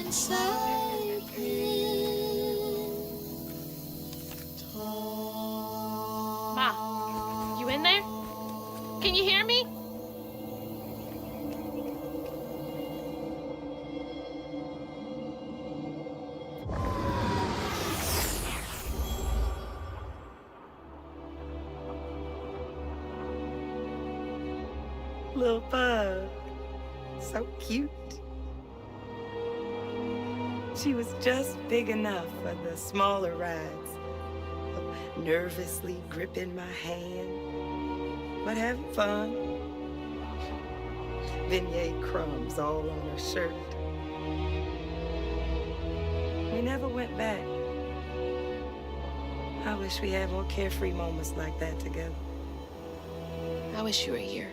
inside him. Ma, you in there? Can you hear me? Little bug. So cute. She was just big enough for the smaller rides. Nervously gripping my hand, but having fun. Beignet crumbs all on her shirt. We never went back. I wish we had more carefree moments like that together. I wish you were here.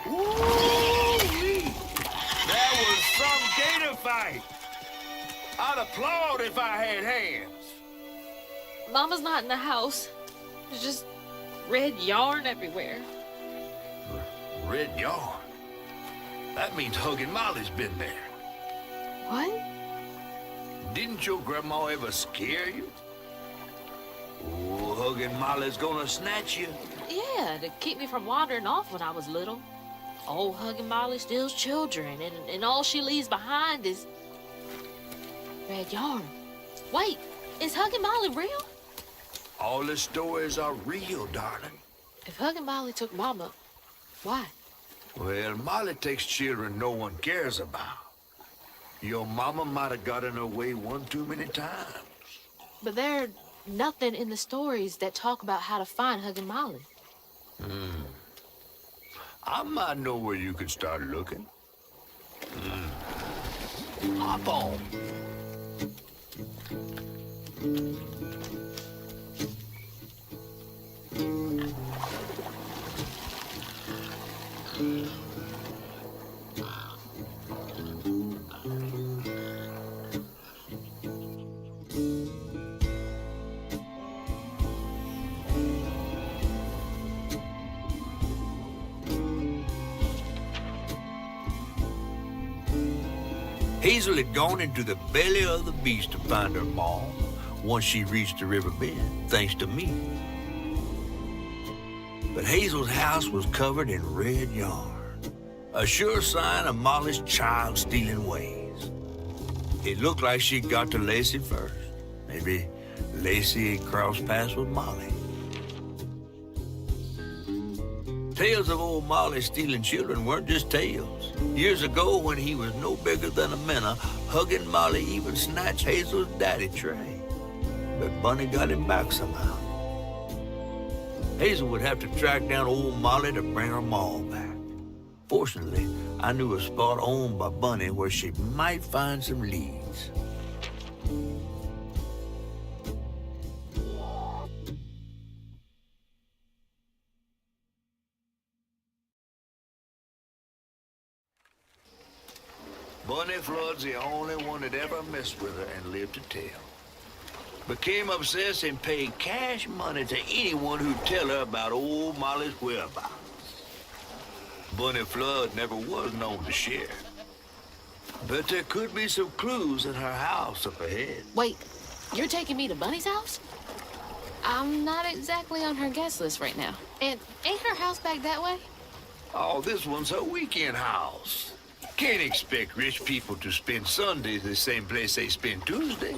Ooh-wee. That was some gator fight. I'd applaud if I had hands. Mama's not in the house. There's just red yarn everywhere. Red yarn? That means Huggin' Molly's been there. What? Didn't your grandma ever scare you? Oh, Huggin' Molly's gonna snatch you. Yeah, to keep me from wandering off when I was little. Old Huggin' Molly steals children, and all she leaves behind is red yarn. Wait, is Huggin' Molly real? All the stories are real, darling. If Huggin' Molly took Mama, why? Well, Molly takes children no one cares about. Your mama might have gotten away one too many times. But there's nothing in the stories that talk about how to find Huggin' Molly. I might know where you could start looking. Hop on. Hazel had gone into the belly of the beast to find her mom once she reached the river bend, thanks to me. But Hazel's house was covered in red yarn, a sure sign of Molly's child-stealing ways. It looked like she'd got to Lacey first. Maybe Lacey had crossed paths with Molly. Tales of old Molly stealing children weren't just tales. Years ago, when he was no bigger than a minnow, Huggin' Molly even snatched Hazel's daddy, Trey. But Bunny got him back somehow. Hazel would have to track down old Molly to bring her ma back. Fortunately, I knew a spot owned by Bunny where she might find some leads. Bunny Flood's the only one that ever messed with her and lived to tell. Became obsessed and paid cash money to anyone who'd tell her about old Molly's whereabouts. Bunny Flood never was known to share. But there could be some clues in her house up ahead. Wait, you're taking me to Bunny's house? I'm not exactly on her guest list right now. And ain't her house back that way? Oh, this one's her weekend house. Can't expect rich people to spend Sundays the same place they spend Tuesday.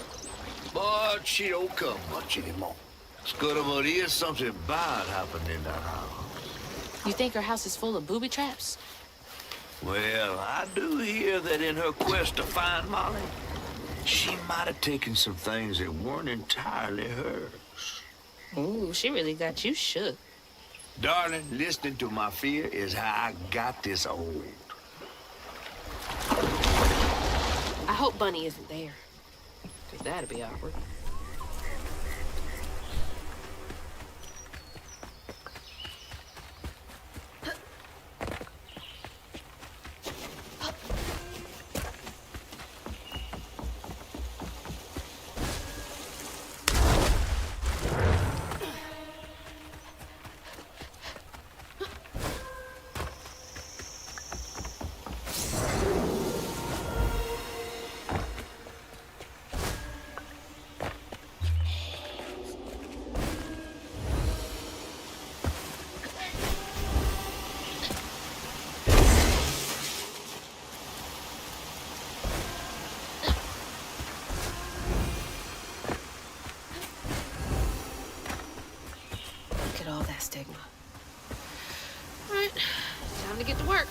But she don't come much anymore. Scudamore, something bad happened in that house. You think her house is full of booby traps? Well, I do hear that in her quest to find Molly, she might have taken some things that weren't entirely hers. Ooh, she really got you shook. Darling, listening to my fear is how I got this old. I hope Bunny isn't there, because that'd be awkward. Look at all that stigma. All right, time to get to work.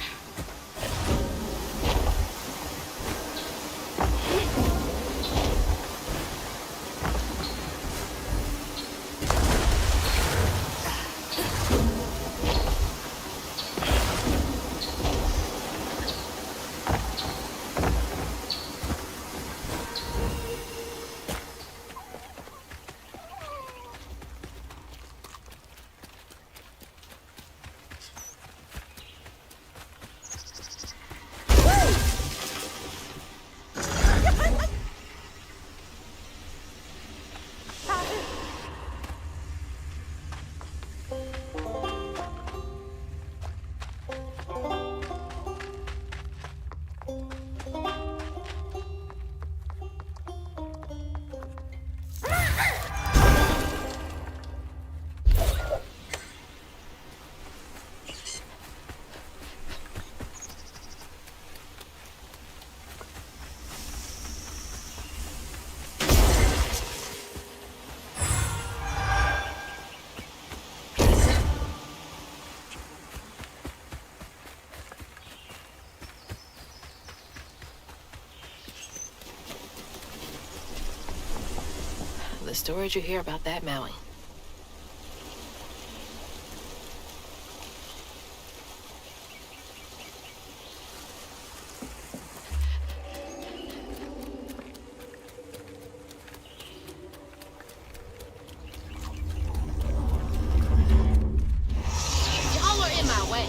The stories you hear about that Maui. Y'all are in my way.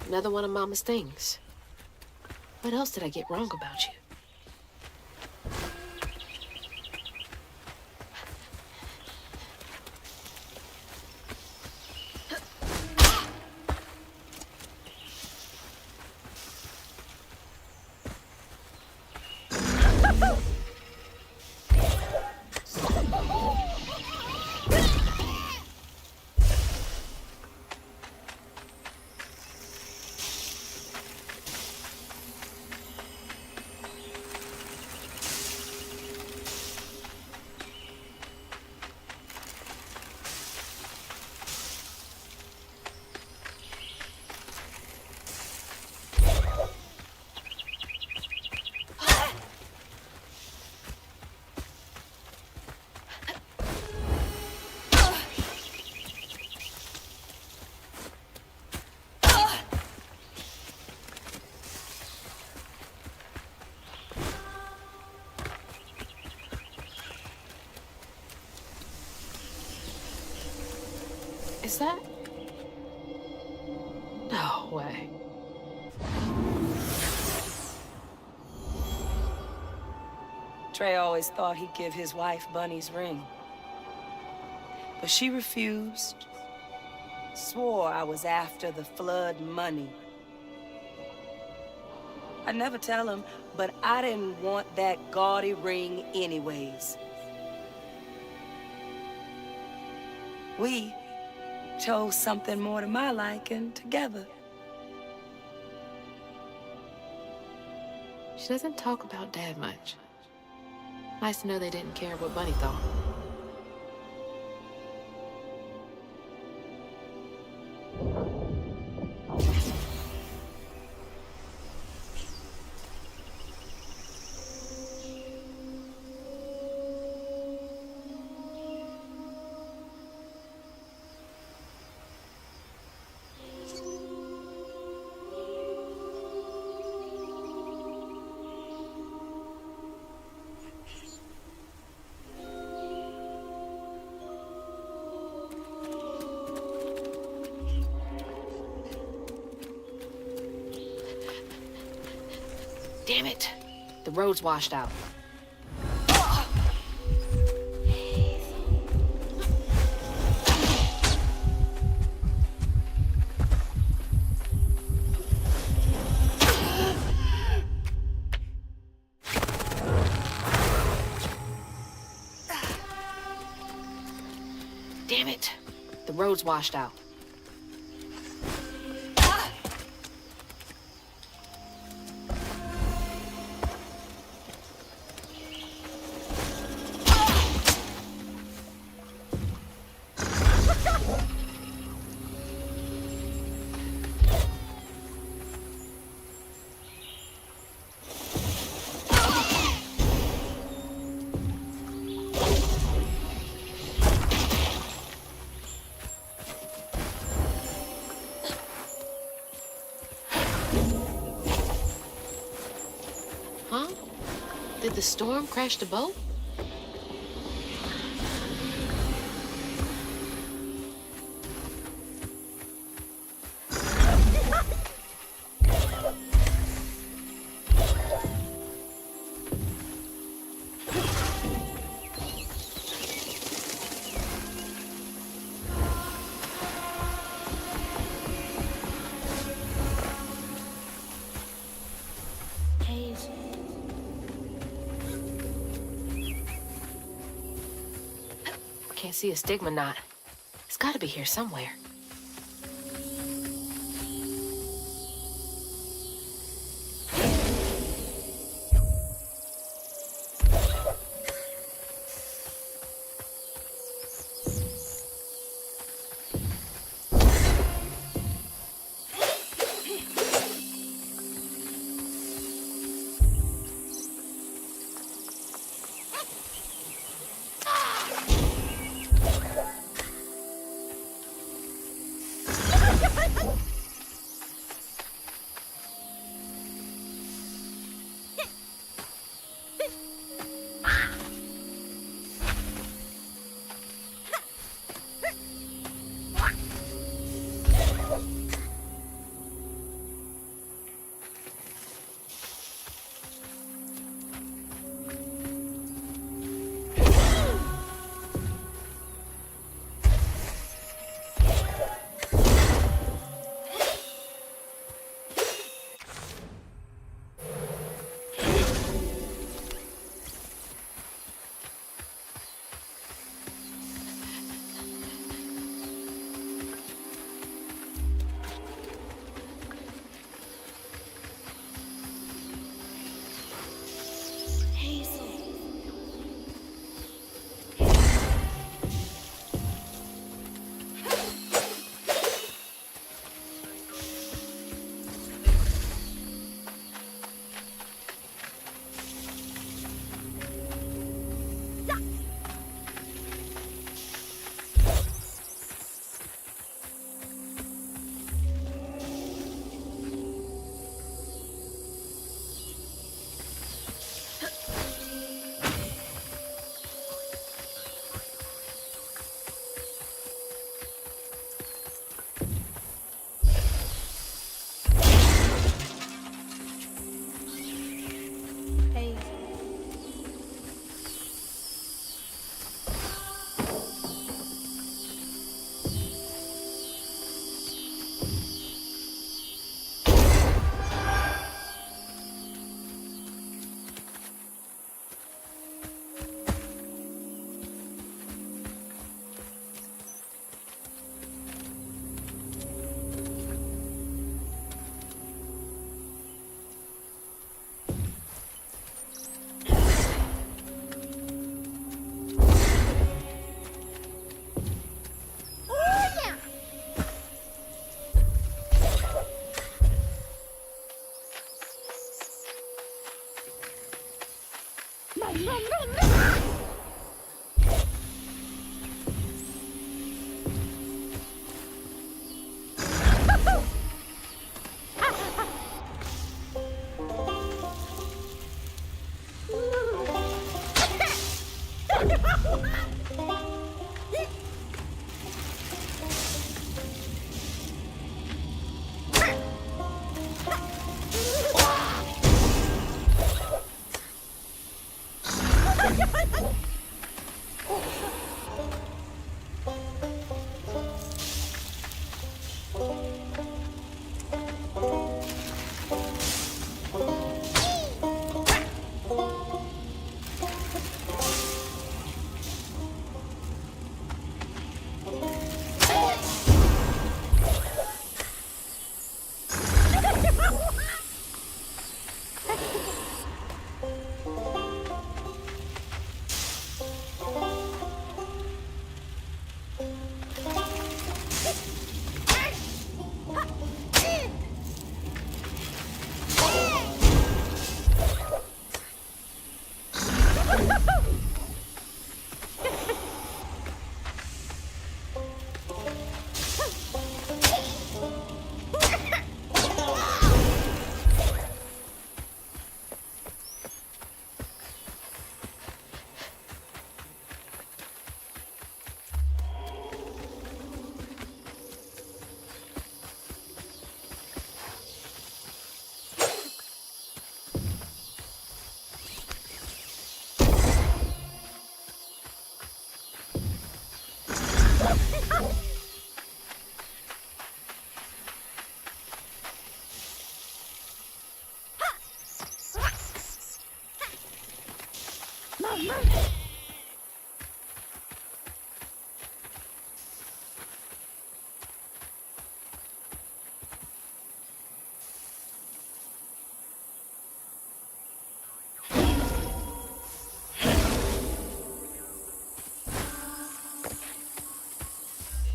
Another one of Mama's things. What else did I get wrong about you? that? No way. Trey always thought he'd give his wife Bunny's ring. But she refused. Swore I was after the flood money. I'd never tell him, but I didn't want that gaudy ring anyways. We chose something more to my liking together. She doesn't talk about Dad much. Nice to know they didn't care what Bunny thought. Damn it! The road's washed out. Damn it! The road's washed out. Huh? Did the storm crash the boat? Can't see a stigma knot. It's gotta be here somewhere.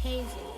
Hazel.